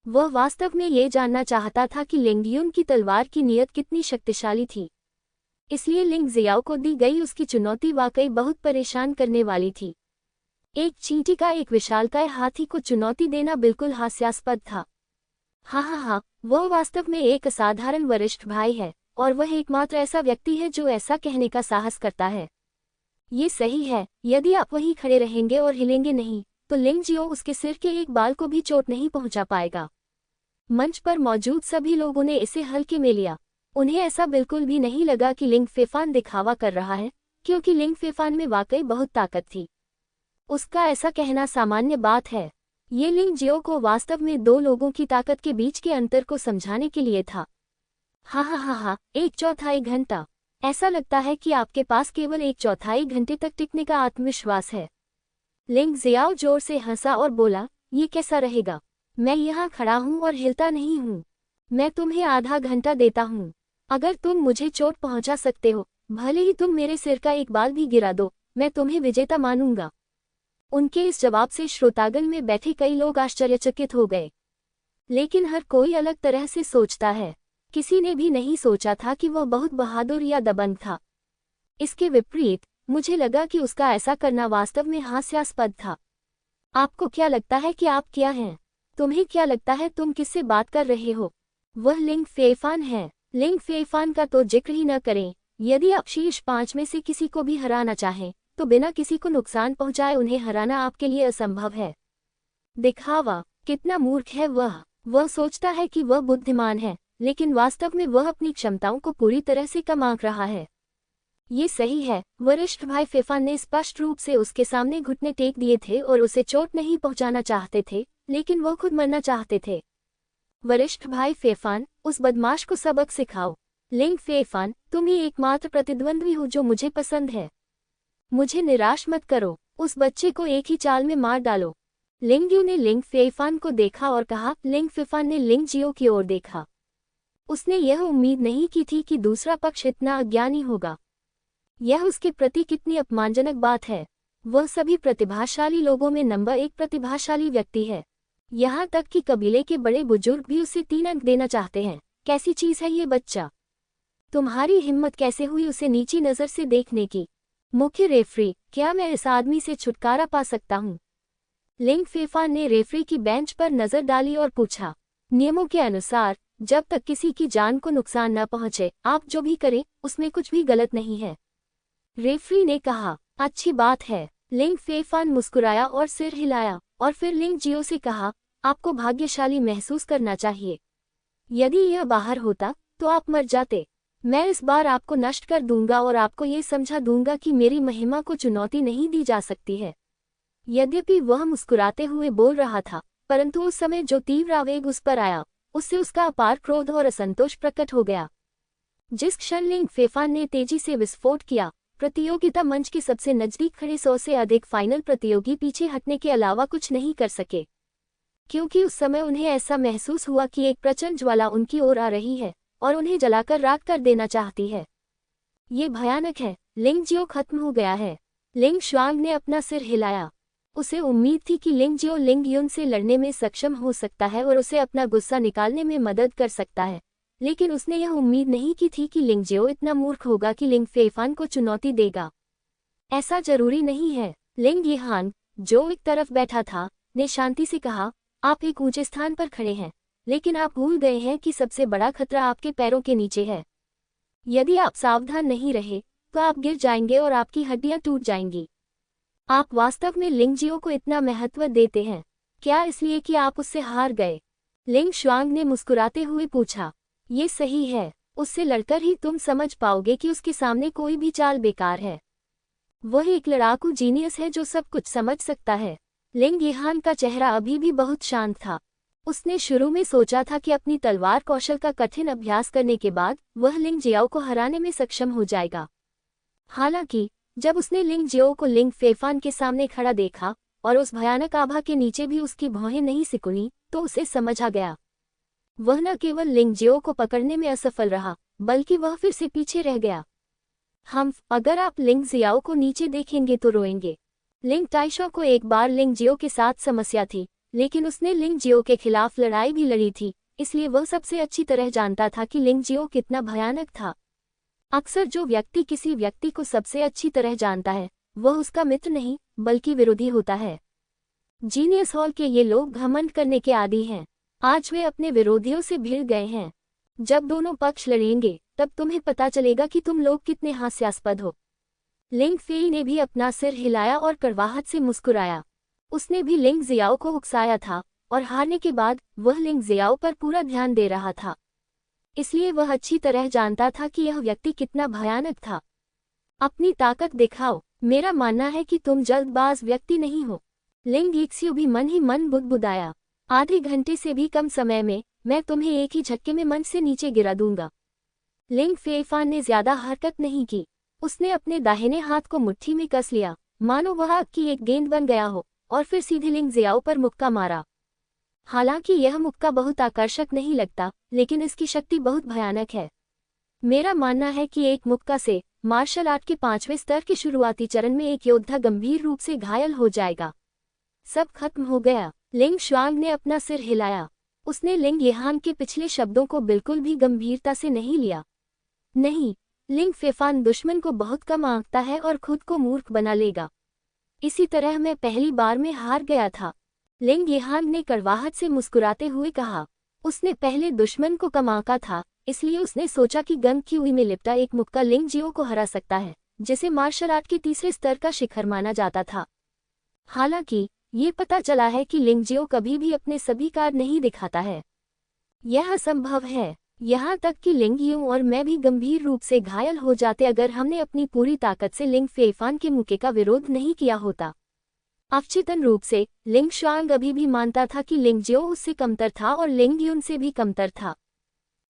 वह वास्तव में ये जानना चाहता था कि लिंग युन की तलवार की नीयत कितनी शक्तिशाली थी। इसलिए लिंग जियाओ को दी गई उसकी चुनौती वाकई बहुत परेशान करने वाली थी। एक चींटी का एक विशालकाय हाथी को चुनौती देना बिल्कुल हास्यास्पद था। हाँ, वह वास्तव में एक असाधारण वरिष्ठ भाई है, और वह एकमात्र ऐसा व्यक्ति है जो ऐसा कहने का साहस करता है। ये सही है, यदि आप वहीं खड़े रहेंगे और हिलेंगे नहीं, तो लिंग जियो उसके सिर के एक बाल को भी चोट नहीं पहुंचा पाएगा। मंच पर मौजूद सभी लोगों ने इसे हल्के में लिया। उन्हें ऐसा बिल्कुल भी नहीं लगा कि लिंग फेफान दिखावा कर रहा है, क्योंकि लिंग फेफान में वाकई बहुत ताकत थी। उसका ऐसा कहना सामान्य बात है। ये लिंग जियो को वास्तव में दो लोगों की ताकत के बीच के अंतर को समझाने के लिए था। हाँ, 1/4 घंटा। ऐसा लगता है कि आपके पास केवल 1/4 घंटे तक टिकने का आत्मविश्वास है। लिंग जियाओ जोर से हंसा और बोला, ये कैसा रहेगा? मैं यहाँ खड़ा हूँ और हिलता नहीं हूँ। मैं तुम्हें आधा घंटा देता हूँ। अगर तुम मुझे चोट पहुँचा सकते हो, भले ही तुम मेरे सिर का एक बाल भी गिरा दो, मैं तुम्हें विजेता मानूंगा। उनके इस जवाब से श्रोतागण में बैठे कई लोग आश्चर्यचकित हो गए। लेकिन हर कोई अलग तरह से सोचता है। किसी ने भी नहीं सोचा था कि वह बहुत बहादुर या दबंग था। इसके विपरीत, मुझे लगा कि उसका ऐसा करना वास्तव में हास्यास्पद था। आपको क्या लगता है कि आप क्या हैं? तुम्हें क्या लगता है तुम किससे बात कर रहे हो? वह लिंग फेफान है। लिंग फेफान का तो जिक्र ही न करें। यदि आप शीर्ष 5 में से किसी को भी हराना चाहें, तो बिना किसी को नुकसान पहुंचाए उन्हें हराना आपके लिए असंभव है। दिखावा, कितना मूर्ख है वह। वह सोचता है कि वह बुद्धिमान है, लेकिन वास्तव में वह अपनी क्षमताओं को पूरी तरह से कम आंक रहा है। ये सही है, वरिष्ठ भाई फेफान ने स्पष्ट रूप से उसके सामने घुटने टेक दिए थे और उसे चोट नहीं पहुंचाना चाहते थे, लेकिन वह खुद मरना चाहते थे। वरिष्ठ भाई फेफान, उस बदमाश को सबक सिखाओ। लिंग फेफान, तुम ही एकमात्र प्रतिद्वंद्वी हो जो मुझे पसंद है। मुझे निराश मत करो। उस बच्चे को एक ही चाल में मार डालो। लिंग यू ने लिंग फेफान को देखा और कहा। लिंग फेफान ने लिंग जियो की ओर देखा। उसने यह उम्मीद नहीं की थी कि दूसरा पक्ष इतना अज्ञानी होगा। यह उसके प्रति कितनी अपमानजनक बात है। वह सभी प्रतिभाशाली लोगों में नंबर 1 प्रतिभाशाली व्यक्ति है। यहाँ तक कि कबीले के बड़े बुजुर्ग भी उसे 3 अंक देना चाहते हैं। कैसी चीज है ये बच्चा? तुम्हारी हिम्मत कैसे हुई उसे नीची नजर से देखने की? मुख्य रेफरी, क्या मैं इस आदमी से छुटकारा पा सकता हूँ? लिंग फेफान ने रेफरी की बेंच पर नजर डाली और पूछा। नियमों के अनुसार, जब तक किसी की जान को नुकसान न पहुंचे, आप जो भी करें उसमें कुछ भी गलत नहीं है। रेफरी ने कहा। अच्छी बात है। लिंग फेफान मुस्कुराया और सिर हिलाया, और फिर लिंग जियो से कहा, आपको भाग्यशाली महसूस करना चाहिए। यदि यह बाहर होता, तो आप मर जाते। मैं इस बार आपको नष्ट कर दूंगा और आपको ये समझा दूंगा कि मेरी महिमा को चुनौती नहीं दी जा सकती है। यद्यपि वह मुस्कुराते हुए बोल रहा था, परंतु उस समय जो तीव्र आवेग उस पर आया, उससे उसका अपार क्रोध और असंतोष प्रकट हो गया। जिस क्षण लिंग फेफान ने तेजी से विस्फोट किया, प्रतियोगिता मंच के सबसे नजदीक खड़े 100 से अधिक फाइनल प्रतियोगी पीछे हटने के अलावा कुछ नहीं कर सके, क्योंकि उस समय उन्हें ऐसा महसूस हुआ कि एक प्रचंड ज्वाला उनकी ओर आ रही है और उन्हें जलाकर राख कर देना चाहती है। ये भयानक है। लिंग जियो खत्म हो गया है। लिंग शुआंग ने अपना सिर हिलाया। उसे उम्मीद थी कि लिंग जियो लिंग युन से लड़ने में सक्षम हो सकता है और उसे अपना गुस्सा निकालने में मदद कर सकता है, लेकिन उसने यह उम्मीद नहीं की थी कि लिंग जियो इतना मूर्ख होगा कि लिंग फेफान को चुनौती देगा। ऐसा जरूरी नहीं है। लिंग यहान, जो एक तरफ बैठा था, ने शांति से कहा, आप एक ऊंचे स्थान पर खड़े हैं, लेकिन आप भूल गए हैं कि सबसे बड़ा खतरा आपके पैरों के नीचे है। यदि आप सावधान नहीं रहे, तो आप गिर जाएंगे और आपकी हड्डियां टूट जाएंगी। आप वास्तव में लिंग जियो को इतना महत्व देते हैं, क्या इसलिए कि आप उससे हार गए? लिंग शुआंग ने मुस्कुराते हुए पूछा। ये सही है। उससे लड़कर ही तुम समझ पाओगे कि उसके सामने कोई भी चाल बेकार है। वह एक लड़ाकू जीनियस है जो सब कुछ समझ सकता है। लिंग यहान का चेहरा अभी भी बहुत शांत था। उसने शुरू में सोचा था कि अपनी तलवार कौशल का कठिन अभ्यास करने के बाद वह लिंग जियाओ को हराने में सक्षम हो जाएगा। हालांकि जब उसने लिंग जियाओ को लिंग फेफान के सामने खड़ा देखा, और उस भयानक आभा के नीचे भी उसकी भौहें नहीं सिकुड़ी, तो उसे समझ आ गया। वह न केवल लिंग जियो को पकड़ने में असफल रहा, बल्कि वह फिर से पीछे रह गया। अगर आप लिंग जियाओ को नीचे देखेंगे तो रोएंगे। लिंग ताइशो को एक बार लिंग जियो के साथ समस्या थी, लेकिन उसने लिंग जियो के खिलाफ लड़ाई भी लड़ी थी, इसलिए वह सबसे अच्छी तरह जानता था कि लिंग जियो कितना भयानक था। अक्सर जो व्यक्ति किसी व्यक्ति को सबसे अच्छी तरह जानता है, वह उसका मित्र नहीं बल्कि विरोधी होता है। जीनियस हॉल के ये लोग घमंड करने के आदी हैं। आज वे अपने विरोधियों से भिड़ गए हैं। जब दोनों पक्ष लड़ेंगे तब तुम्हें पता चलेगा कि तुम लोग कितने हास्यास्पद हो। लिंग फेई ने भी अपना सिर हिलाया और कड़वाहट से मुस्कुराया। उसने भी लिंग जियाओ को उकसाया था और हारने के बाद वह लिंग जियाओ पर पूरा ध्यान दे रहा था, इसलिए वह अच्छी तरह जानता था कि यह व्यक्ति कितना भयानक था। अपनी ताकत दिखाओ, मेरा मानना है कि तुम जल्दबाज व्यक्ति नहीं हो। लिंग यीक्ष्यू भी मन ही मन बुदबुदाया। आधे घंटे से भी कम समय में मैं तुम्हें एक ही झटके में मंच से नीचे गिरा दूंगा। लिंग फेईफान ने ज्यादा हरकत नहीं की। उसने अपने दाहिने हाथ को मुट्ठी में कस लिया, मानो वह आग की एक गेंद बन गया हो, और फिर सीधे लिंग जियाओ पर मुक्का मारा। हालांकि यह मुक्का बहुत आकर्षक नहीं लगता, लेकिन इसकी शक्ति बहुत भयानक है। मेरा मानना है कि एक मुक्का से मार्शल आर्ट के 5वें स्तर के शुरुआती चरण में एक योद्धा गंभीर रूप से घायल हो जाएगा। सब खत्म हो गया। लिंग शुआंग ने अपना सिर हिलाया। उसने लिंग यहान के पिछले शब्दों को बिल्कुल भी गंभीरता से नहीं लिया। नहीं, लिंग फेफान दुश्मन को बहुत कम आंकता है और खुद को मूर्ख बना लेगा। इसी तरह मैं पहली बार में हार गया था। लिंग यहान ने कड़वाहट से मुस्कुराते हुए कहा। उसने पहले दुश्मन को कम आंका था, इसलिए उसने सोचा कि गंग की उई में लिपटा एक मुक्का लिंग जियो को हरा सकता है, जिसे मार्शल आर्ट के तीसरे स्तर का शिखर माना जाता था। हालांकि ये पता चला है कि लिंग जियो कभी भी अपने सभी कार्ड नहीं दिखाता है। यह असंभव है। यहाँ तक कि लिंग यू और मैं भी गंभीर रूप से घायल हो जाते अगर हमने अपनी पूरी ताकत से लिंग फेईफान के मुक्के का विरोध नहीं किया होता। अवचेतन रूप से लिंग शुआंग अभी भी मानता था कि लिंग जियो उससे कमतर था और लिंग यून से भी कमतर था।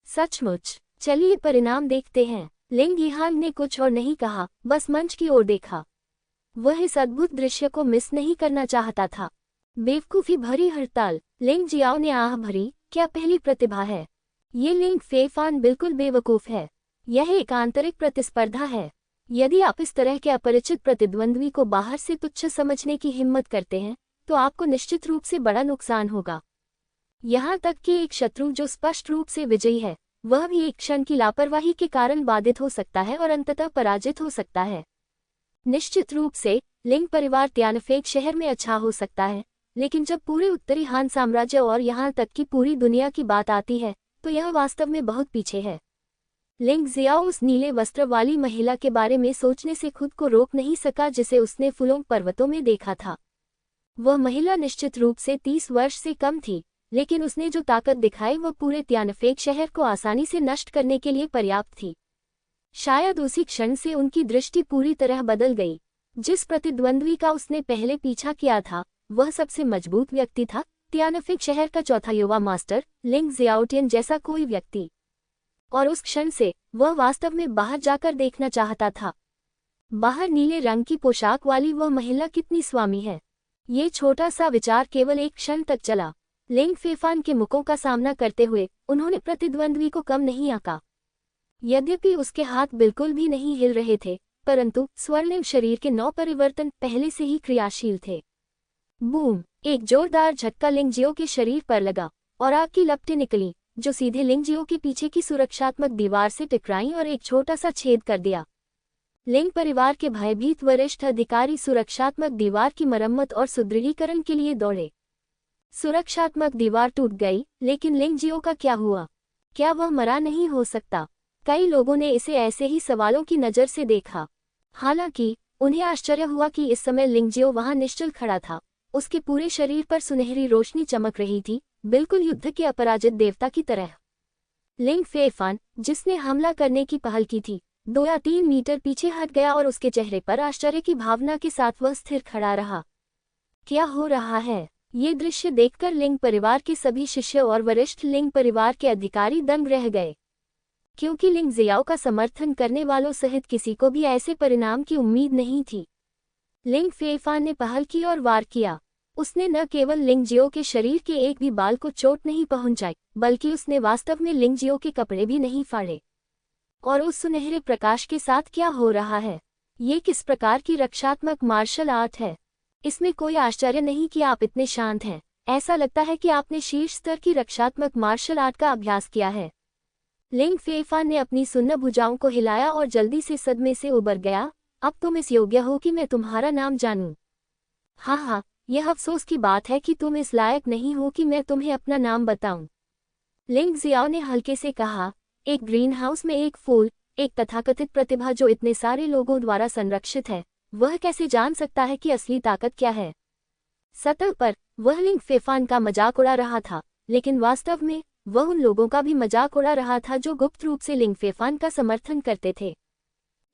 सचमुच। चलिए परिणाम देखते हैं। लिंग यहान ने कुछ और नहीं कहा, बस मंच की ओर देखा। वह इस अद्भुत दृश्य को मिस नहीं करना चाहता था। बेवकूफी भरी हड़ताल। लिंग जियाओ ने आह भरी, क्या पहली प्रतिभा है। ये लिंग फेईफान बिल्कुल बेवकूफ है। यह एक आंतरिक प्रतिस्पर्धा है। यदि आप इस तरह के अपरिचित प्रतिद्वंद्वी को बाहर से तुच्छ समझने की हिम्मत करते हैं, तो आपको निश्चित रूप से बड़ा नुकसान होगा। यहाँ तक कि एक शत्रु जो स्पष्ट रूप से विजयी है, वह भी एक क्षण की लापरवाही के कारण बाधित हो सकता है और अंततः पराजित हो सकता है। निश्चित रूप से लिंग परिवार त्यानफेक शहर में अच्छा हो सकता है, लेकिन जब पूरे उत्तरी हान साम्राज्य और यहाँ तक कि पूरी दुनिया की बात आती है, तो यह वास्तव में बहुत पीछे है। लिंग जियाओ उस नीले वस्त्र वाली महिला के बारे में सोचने से खुद को रोक नहीं सका जिसे उसने फुलोंग पर्वतों में देखा था। वह महिला निश्चित रूप से 30 वर्ष से कम थी, लेकिन उसने जो ताकत दिखाई वह पूरे त्यानफेक शहर को आसानी से नष्ट करने के लिए पर्याप्त थी। शायद उसी क्षण से उनकी दृष्टि पूरी तरह बदल गई। जिस प्रतिद्वंद्वी का उसने पहले पीछा किया था, वह सबसे मजबूत व्यक्ति था, त्यानफेक शहर का चौथा युवा मास्टर लिंग जियाओटियन जैसा कोई व्यक्ति। और उस क्षण से वह वास्तव में बाहर जाकर देखना चाहता था। बाहर नीले रंग की पोशाक वाली वह महिला कितनी स्वामी है। ये छोटा सा विचार केवल एक क्षण तक चला। लिंग फेईफान के मुक्कों का सामना करते हुए उन्होंने प्रतिद्वंद्वी को कम नहीं आंका। यद्यपि उसके हाथ बिल्कुल भी नहीं हिल रहे थे, परंतु स्वर्णिम शरीर के 9 परिवर्तन पहले से ही क्रियाशील थे। बूम! एक जोरदार झटका लिंग जियो के शरीर पर लगा और आग की लपटें निकली, जो सीधे लिंग जियो के पीछे की सुरक्षात्मक दीवार से टकराईं और एक छोटा सा छेद कर दिया। लिंग परिवार के भयभीत वरिष्ठ अधिकारी सुरक्षात्मक दीवार की मरम्मत और सुदृढ़ीकरण के लिए दौड़े। सुरक्षात्मक दीवार टूट गई, लेकिन लिंग जियो का क्या हुआ? क्या वह मरा नहीं हो सकता? कई लोगों ने इसे ऐसे ही सवालों की नज़र से देखा। हालांकि उन्हें आश्चर्य हुआ कि इस समय लिंग जियो वहां निश्चल खड़ा था। उसके पूरे शरीर पर सुनहरी रोशनी चमक रही थी, बिल्कुल युद्ध के अपराजित देवता की तरह। लिंग फेईफान, जिसने हमला करने की पहल की थी, 2 या 3 मीटर पीछे हट गया और उसके चेहरे पर आश्चर्य की भावना के साथ वह स्थिर खड़ा रहा। क्या हो रहा है? ये दृश्य देखकर लिंग परिवार के सभी शिष्य और वरिष्ठ लिंग परिवार के अधिकारी दंग रह गए, क्योंकि लिंग जियाओ का समर्थन करने वालों सहित किसी को भी ऐसे परिणाम की उम्मीद नहीं थी। लिंग फेफान ने पहल की और वार किया। उसने न केवल लिंगजियो के शरीर के एक भी बाल को चोट नहीं पहुंचाई, बल्कि उसने वास्तव में लिंगजियो के कपड़े भी नहीं फाड़े। और उस सुनहरे प्रकाश के साथ क्या हो रहा है? ये किस प्रकार की रक्षात्मक मार्शल आर्ट है? इसमें कोई आश्चर्य नहीं कि आप इतने शांत हैं। ऐसा लगता है कि आपने शीर्ष स्तर की रक्षात्मक मार्शल आर्ट का अभ्यास किया है। लिंग फेफान ने अपनी सुन्न भुजाओं को हिलाया और जल्दी से सदमे से उबर गया। अब तुम इस योग्य हो कि मैं तुम्हारा नाम जानूं। हाँ, यह अफसोस की बात है कि तुम इस लायक नहीं हो कि मैं तुम्हें अपना नाम बताऊं। लिंग जियाओ ने हल्के से कहा, एक ग्रीन हाउस में एक फूल, एक तथाकथित प्रतिभा जो इतने सारे लोगों द्वारा संरक्षित है, वह कैसे जान सकता है कि असली ताकत क्या है? सतह पर वह लिंग फेफान का मजाक उड़ा रहा था, लेकिन वास्तव में वह उन लोगों का भी मजाक उड़ा रहा था जो गुप्त रूप से लिंग फेफान का समर्थन करते थे।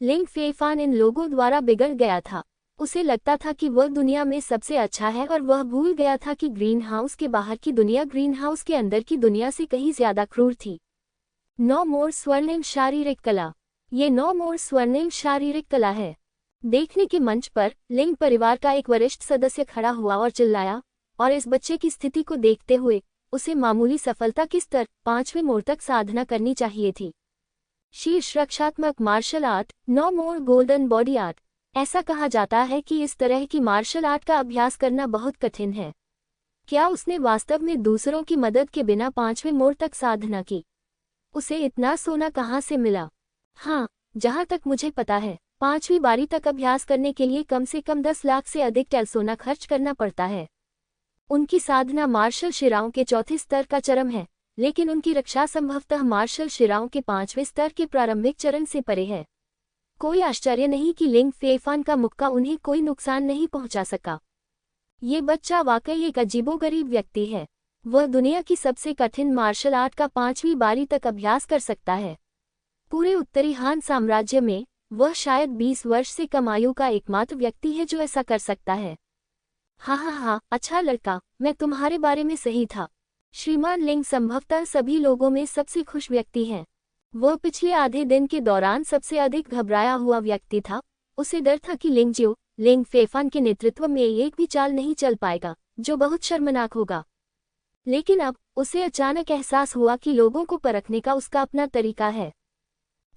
लिंग फेफान इन लोगों द्वारा बिगड़ गया था। उसे लगता था कि वह दुनिया में सबसे अच्छा है और वह भूल गया था कि ग्रीन हाउस के बाहर की दुनिया ग्रीन हाउस के अंदर की दुनिया से कहीं ज्यादा क्रूर थी। 9 मोड़ स्वर्णिम शारीरिक कला। ये 9 मोड़ स्वर्णिम शारीरिक कला है। देखने के मंच पर लिंग परिवार का एक वरिष्ठ सदस्य खड़ा हुआ और चिल्लाया, और इस बच्चे की स्थिति को देखते हुए उसे मामूली सफलता के स्तर 5वें मोड़ तक साधना करनी चाहिए थी। शीर्ष रक्षात्मक मार्शल आर्ट 9 मोड़ गोल्डन बॉडी आर्ट। ऐसा कहा जाता है कि इस तरह की मार्शल आर्ट का अभ्यास करना बहुत कठिन है। क्या उसने वास्तव में दूसरों की मदद के बिना 5वें मोड़ तक साधना की? उसे इतना सोना कहाँ से मिला? हाँ, जहाँ तक मुझे पता है, 5वीं बारी तक अभ्यास करने के लिए कम से कम 10 लाख से अधिक टेल सोना खर्च करना पड़ता है। उनकी साधना मार्शल शिराओं के चौथे स्तर का चरम है, लेकिन उनकी रक्षा संभवतः मार्शल शिराओं के 5वें स्तर के प्रारंभिक चरण से परे है। कोई आश्चर्य नहीं कि लिंग फेफान का मुक्का उन्हें कोई नुकसान नहीं पहुंचा सका। ये बच्चा वाकई एक अजीबोगरीब व्यक्ति है। वह दुनिया की सबसे कठिन मार्शल आर्ट का 5वीं बारी तक अभ्यास कर सकता है। पूरे उत्तरी हान साम्राज्य में वह शायद 20 वर्ष से कम आयु का एकमात्र व्यक्ति है जो ऐसा कर सकता है। हाँ, अच्छा लड़का, मैं तुम्हारे बारे में सही था। श्रीमान लिंग संभवतः सभी लोगों में सबसे खुश व्यक्ति हैं। वह पिछले आधे दिन के दौरान सबसे अधिक घबराया हुआ व्यक्ति था। उसे डर था कि लिंगजियो लिंग फेफान के नेतृत्व में एक भी चाल नहीं चल पाएगा, जो बहुत शर्मनाक होगा। लेकिन अब उसे अचानक एहसास हुआ कि लोगों को परखने का उसका अपना तरीका है।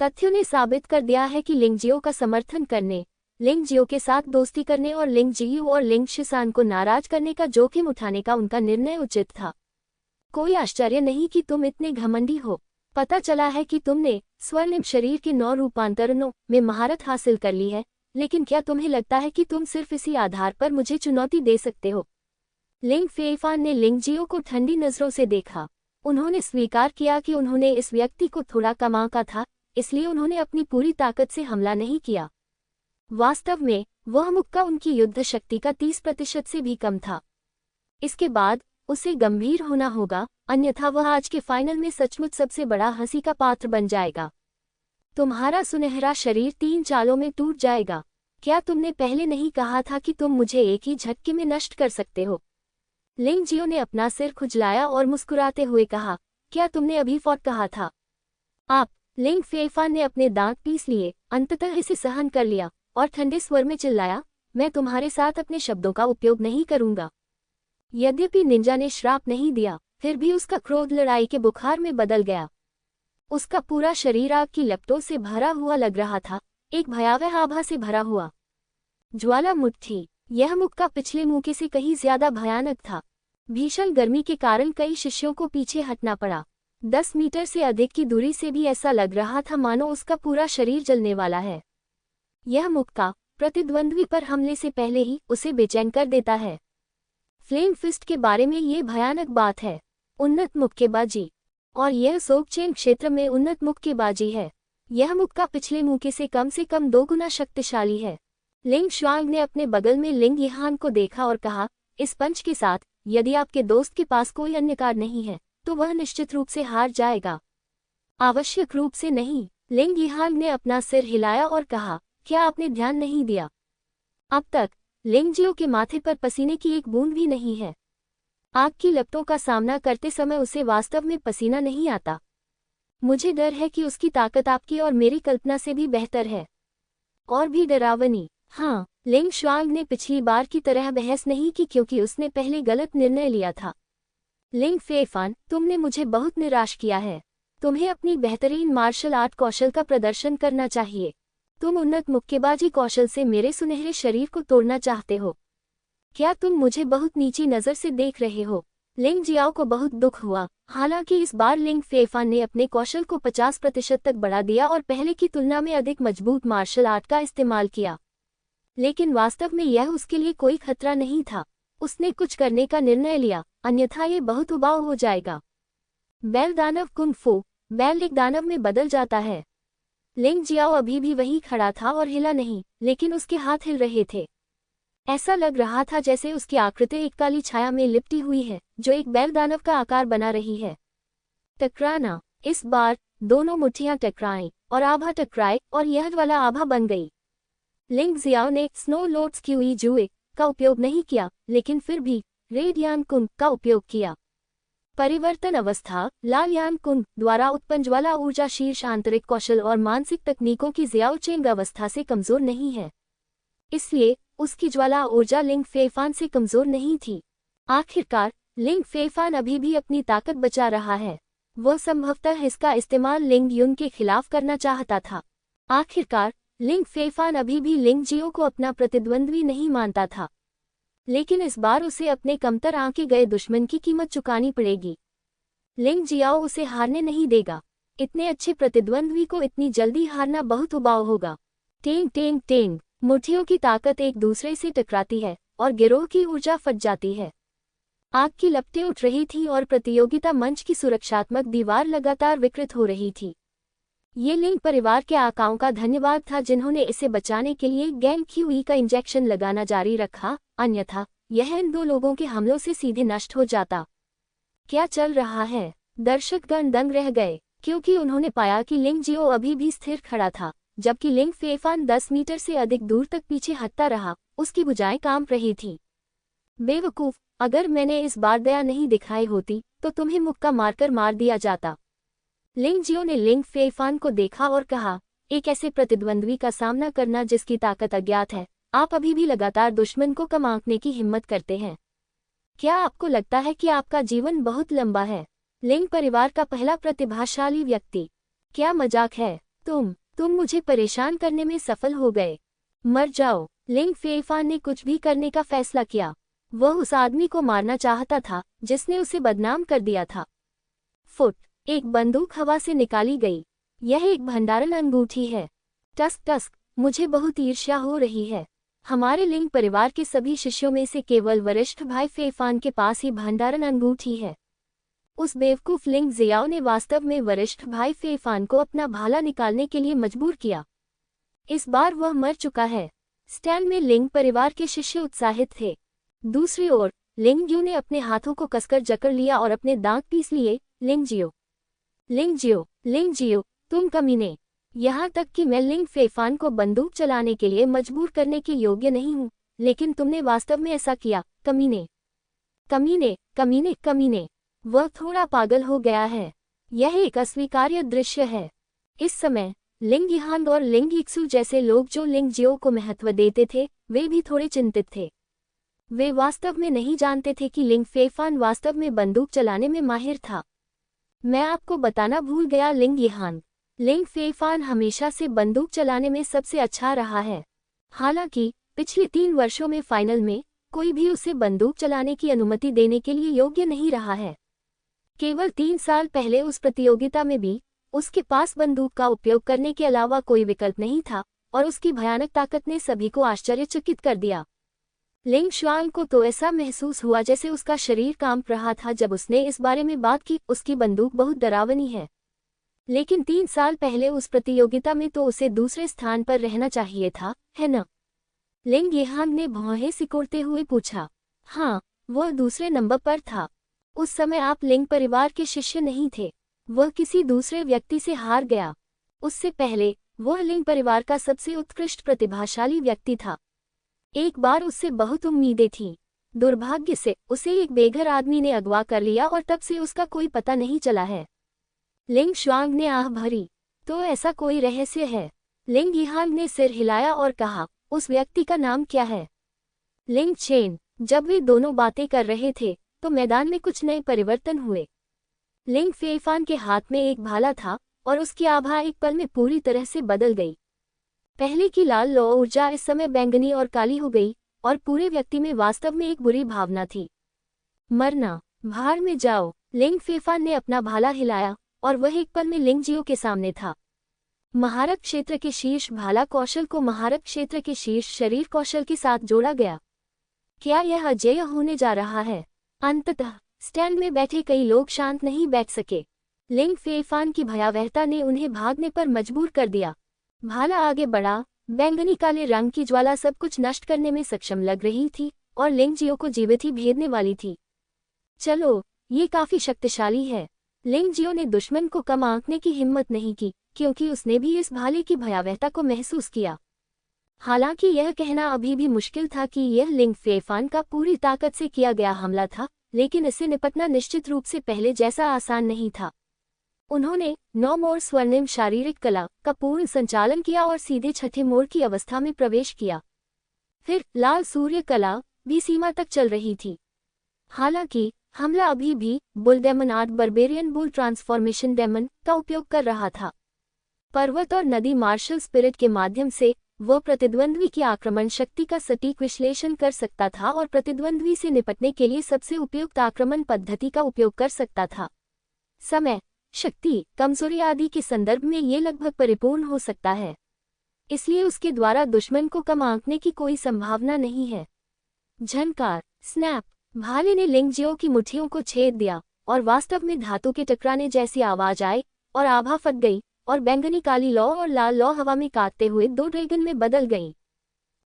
तथ्यों ने साबित कर दिया है कि लिंगजियो का समर्थन करने, लिंगजियो के साथ दोस्ती करने और लिंगजियो और लिंग शिसान को नाराज करने का जोखिम उठाने का उनका निर्णय उचित था। कोई आश्चर्य नहीं कि तुम इतने घमंडी हो। पता चला है कि तुमने स्वर्णिम शरीर के 9 रूपांतरणों में महारत हासिल कर ली है, लेकिन क्या तुम्हें लगता है कि तुम सिर्फ इसी आधार पर मुझे चुनौती दे सकते हो? लिंग फेफान ने लिंगजियो को ठंडी नजरों से देखा। उन्होंने स्वीकार किया कि उन्होंने इस व्यक्ति को थोड़ा कम आंका था, इसलिए उन्होंने अपनी पूरी ताकत से हमला नहीं किया। वास्तव में वह मुक्का उनकी युद्ध शक्ति का 30% से भी कम था। इसके बाद उसे गंभीर होना होगा, अन्यथा वह आज के फाइनल में सचमुच सबसे बड़ा हंसी का पात्र बन जाएगा। तुम्हारा सुनहरा शरीर 3 चालों में टूट जाएगा। क्या तुमने पहले नहीं कहा था कि तुम मुझे एक ही झटके में नष्ट कर सकते हो? लिंगजियो ने अपना सिर खुजलाया और मुस्कुराते हुए कहा, क्या तुमने अभी फौट कहा था? आप? लिंग फेफान ने अपने दांत पीस लिए, अंततः इसे सहन कर लिया और ठंडे स्वर में चिल्लाया, मैं तुम्हारे साथ अपने शब्दों का उपयोग नहीं करूंगा। यद्यपि निंजा ने श्राप नहीं दिया, फिर भी उसका क्रोध लड़ाई के बुखार में बदल गया। उसका पूरा शरीर आग की लपटों से भरा हुआ लग रहा था, एक भयावह आभा से भरा हुआ। ज्वालामुखी। यह मुक्का पिछले मुक्के से कहीं ज्यादा भयानक था। भीषण गर्मी के कारण कई शिष्यों को पीछे हटना पड़ा। 10 मीटर से अधिक की दूरी से भी ऐसा लग रहा था मानो उसका पूरा शरीर जलने वाला है। यह मुक्का प्रतिद्वंद्वी पर हमले से पहले ही उसे बेचैन कर देता है। फ्लेम फिस्ट के बारे में ये भयानक बात है। उन्नत मुक्केबाजी। और यह सोकचेन क्षेत्र में उन्नत मुक्केबाजी है। यह मुक्का पिछले मुक्के से कम 2 गुना शक्तिशाली है। लिंग शुआंग ने अपने बगल में लिंग यहान को देखा और कहा, इस पंच के साथ यदि आपके दोस्त के पास कोई अन्य कार्ड नहीं है तो वह निश्चित रूप से हार जाएगा। आवश्यक रूप से नहीं। लिंग यहान ने अपना सिर हिलाया और कहा, क्या आपने ध्यान नहीं दिया? अब तक लिंगजियो के माथे पर पसीने की एक बूंद भी नहीं है। आग की लपटों का सामना करते समय उसे वास्तव में पसीना नहीं आता। मुझे डर है कि उसकी ताकत आपकी और मेरी कल्पना से भी बेहतर है, और भी डरावनी। हाँ, लिंग शुआंग ने पिछली बार की तरह बहस नहीं की क्योंकि उसने पहले गलत निर्णय लिया था। लिंग फेफान, तुमने मुझे बहुत निराश किया है। तुम्हें अपनी बेहतरीन मार्शल आर्ट कौशल का प्रदर्शन करना चाहिए। तुम उन्नत मुक्केबाजी कौशल से मेरे सुनहरे शरीर को तोड़ना चाहते हो। क्या तुम मुझे बहुत नीची नज़र से देख रहे हो? लिंग जियाओ को बहुत दुख हुआ। हालांकि इस बार लिंग फेफान ने अपने कौशल को 50% तक बढ़ा दिया और पहले की तुलना में अधिक मजबूत मार्शल आर्ट का इस्तेमाल किया। लेकिन वास्तव में यह उसके लिए कोई खतरा नहीं था। उसने कुछ करने का निर्णय लिया, अन्यथा ये बहुत उबाऊ हो जाएगा। बैल दानव कुंग फू, बैल एक दानव में बदल जाता है। लिंग जियाओ अभी भी वहीं खड़ा था और हिला नहीं, लेकिन उसके हाथ हिल रहे थे। ऐसा लग रहा था जैसे उसकी आकृति एक काली छाया में लिपटी हुई है, जो एक बैल दानव का आकार बना रही है। टकराना। इस बार दोनों मुट्ठियां टकराईं और आभा टकराए और यह ज्वाला आभा बन गई। लिंग जियाओ ने स्नो लोड्स क्यूई जुए का उपयोग नहीं किया, लेकिन फिर भी रेड यान कुंग का उपयोग किया। परिवर्तन अवस्था। लाल यान कुंग द्वारा उत्पन्न ज्वाला ऊर्जा शीर्ष आंतरिक कौशल और मानसिक तकनीकों की जियाओ चेंग अवस्था से कमजोर नहीं है, इसलिए उसकी ज्वाला ऊर्जा लिंग फेफान से कमजोर नहीं थी। आखिरकार लिंग फेफान अभी भी अपनी ताकत बचा रहा है। वह संभवतः इसका इस्तेमाल लिंग युन के खिलाफ करना चाहता था। आखिरकार लिंग फेफान अभी भी लिंग जियो को अपना प्रतिद्वंद्वी नहीं मानता था, लेकिन इस बार उसे अपने कमतर आंके गए दुश्मन की कीमत चुकानी पड़ेगी। लिंग जियाओ उसे हारने नहीं देगा। इतने अच्छे प्रतिद्वंद्वी को इतनी जल्दी हारना बहुत उबाऊ होगा। Tang tang tang. मुट्ठियों की ताकत एक दूसरे से टकराती है और गिरोह की ऊर्जा फट जाती है। आग की लपटें उठ रही थीं और प्रतियोगिता मंच की सुरक्षात्मक दीवार लगातार विकृत हो रही थी। ये लिंग परिवार के आकाओं का धन्यवाद था जिन्होंने इसे बचाने के लिए गैंग क्यूई का इंजेक्शन लगाना जारी रखा, अन्यथा यह इन दो लोगों के हमलों से सीधे नष्ट हो जाता। क्या चल रहा है? दर्शकगण दंग रह गए, क्योंकि उन्होंने पाया कि लिंग जियो अभी भी स्थिर खड़ा था, जबकि लिंग फेफान 10 मीटर से अधिक दूर तक पीछे हटता रहा। उसकी भुजाएं कांप रही थीं। बेवकूफ, अगर मैंने इस बार दया नहीं दिखाई होती तो तुम्हें मुक्का मारकर मार दिया जाता। लिंग जियो ने लिंग फेफान को देखा और कहा, एक ऐसे प्रतिद्वंद्वी का सामना करना जिसकी ताकत अज्ञात है, आप अभी भी लगातार दुश्मन को कम आंकने की हिम्मत करते हैं। क्या आपको लगता है कि आपका जीवन बहुत लंबा है? लिंग परिवार का पहला प्रतिभाशाली व्यक्ति। क्या मजाक है? तुम मुझे परेशान करने में सफल हो गए। मर जाओ। लिंग फेफान ने कुछ भी करने का फैसला किया। वह उस आदमी को मारना चाहता था जिसने उसे बदनाम कर दिया था। फुट। एक बंदूक हवा से निकाली गई। यह एक भंडारण अंगूठी है। टस्क टस्क, मुझे बहुत ईर्ष्या हो रही है। हमारे लिंग परिवार के सभी शिष्यों में से केवल वरिष्ठ भाई फेफान के पास ही भंडारण अंगूठी है। उस बेवकूफ लिंग जियाओ ने वास्तव में वरिष्ठ भाई फेफान को अपना भाला निकालने के लिए मजबूर किया। इस बार वह मर चुका है। स्टैंड में लिंग परिवार के शिष्य उत्साहित थे। दूसरी ओर लिंग यू ने अपने हाथों को कसकर जकड़ लिया और अपने दांत पीस लिए। लिंग जियो, तुम कमीने। यहाँ तक कि मैं लिंग फेफान को बंदूक चलाने के लिए मजबूर करने के योग्य नहीं हूँ, लेकिन तुमने वास्तव में ऐसा किया, कमीने। कमीने, कमीने, कमीने। वह थोड़ा पागल हो गया है। यह एक अस्वीकार्य दृश्य है। इस समय लिंग यहांग और लिंग इक्सू जैसे लोग जो लिंग जियो को महत्व देते थे, वे भी थोड़े चिंतित थे। वे वास्तव में नहीं जानते थे कि लिंग फेफान वास्तव में बंदूक चलाने में माहिर था। मैं आपको बताना भूल गया, लिंग यहांग, लिंग फेफान हमेशा से बंदूक चलाने में सबसे अच्छा रहा है। हालांकि पिछले 3 वर्षों में फाइनल में कोई भी उसे बंदूक चलाने की अनुमति देने के लिए योग्य नहीं रहा है। केवल 3 साल पहले उस प्रतियोगिता में भी उसके पास बंदूक का उपयोग करने के अलावा कोई विकल्प नहीं था और उसकी भयानक ताकत ने सभी को आश्चर्यचकित कर दिया। लिंग शुआंग को तो ऐसा महसूस हुआ जैसे उसका शरीर कांप रहा था जब उसने इस बारे में बात की। उसकी बंदूक बहुत डरावनी है, लेकिन 3 साल पहले उस प्रतियोगिता में तो उसे दूसरे स्थान पर रहना चाहिए था, है न? लिंग यहांग ने भौहें सिकोड़ते हुए पूछा। हाँ, वह दूसरे नंबर पर था। उस समय आप लिंग परिवार के शिष्य नहीं थे। वह किसी दूसरे व्यक्ति से हार गया। उससे पहले वह लिंग परिवार का सबसे उत्कृष्ट प्रतिभाशाली व्यक्ति था। एक बार उससे बहुत उम्मीदें थीं। दुर्भाग्य से उसे एक बेघर आदमी ने अगवा कर लिया और तब से उसका कोई पता नहीं चला है। लिंग शुआंग ने आह भरी। तो ऐसा कोई रहस्य है? लिंग यहांग ने सिर हिलाया और कहा, उस व्यक्ति का नाम क्या है? लिंग चेन। जब वे दोनों बातें कर रहे थे तो मैदान में कुछ नए परिवर्तन हुए। लिंग फेफान के हाथ में एक भाला था और उसकी आभा एक पल में पूरी तरह से बदल गई। पहले की लाल लौ ऊर्जा इस समय बैंगनी और काली हो गई और पूरे व्यक्ति में वास्तव में एक बुरी भावना थी, मरना। भाड़ में जाओ। लिंग फेफान ने अपना भाला हिलाया और वह एक पल में लिंग जियो के सामने था। महारक क्षेत्र के शीर्ष भाला कौशल को महारक क्षेत्र के शीर्ष शरीर कौशल के साथ जोड़ा गया। क्या यह अजेय होने जा रहा है? अंततः स्टैंड में बैठे कई लोग शांत नहीं बैठ सके। लिंग फेफान की भयावहता ने उन्हें भागने पर मजबूर कर दिया। भाला आगे बढ़ा। बैंगनी काले रंग की ज्वाला सब कुछ नष्ट करने में सक्षम लग रही थी और लिंग जियो को जीवित ही भेदने वाली थी। चलो, ये काफी शक्तिशाली है। लिंग जियो ने दुश्मन को कम आंकने की हिम्मत नहीं की क्योंकि उसने भी इस भाले की भयावहता को महसूस किया। हालांकि यह कहना अभी भी मुश्किल था कि यह लिंग फेफान का पूरी ताकत से किया गया हमला था, लेकिन इससे निपटना निश्चित रूप से पहले जैसा आसान नहीं था। उन्होंने 9 मोड़ स्वर्णिम शारीरिक कला का पूर्ण संचालन किया और सीधे छठे मोड़ की अवस्था में प्रवेश किया। फिर लाल सूर्य कला भी सीमा तक चल रही थी। हालांकि हमला अभी भी bull demon art barbarian bull transformation demon का उपयोग कर रहा था। पर्वत और नदी मार्शल स्पिरिट के माध्यम से वह प्रतिद्वंद्वी की आक्रमण शक्ति का सटीक विश्लेषण कर सकता था और प्रतिद्वंद्वी से निपटने के लिए सबसे उपयुक्त आक्रमण पद्धति का उपयोग कर सकता था। समय, शक्ति, कमजोरी आदि के संदर्भ में ये लगभग परिपूर्ण हो सकता है, इसलिए उसके द्वारा दुश्मन को कम आंकने की कोई संभावना नहीं है। झनकार, स्नैप। भाले ने लिंग जियो की मुट्ठियों को छेद दिया और वास्तव में धातु के टकराने जैसी आवाज आई और आभा फट गई और बैंगनी काली लौ और लाल लौ हवा में काटते हुए 2 ड्रैगन में बदल गईं।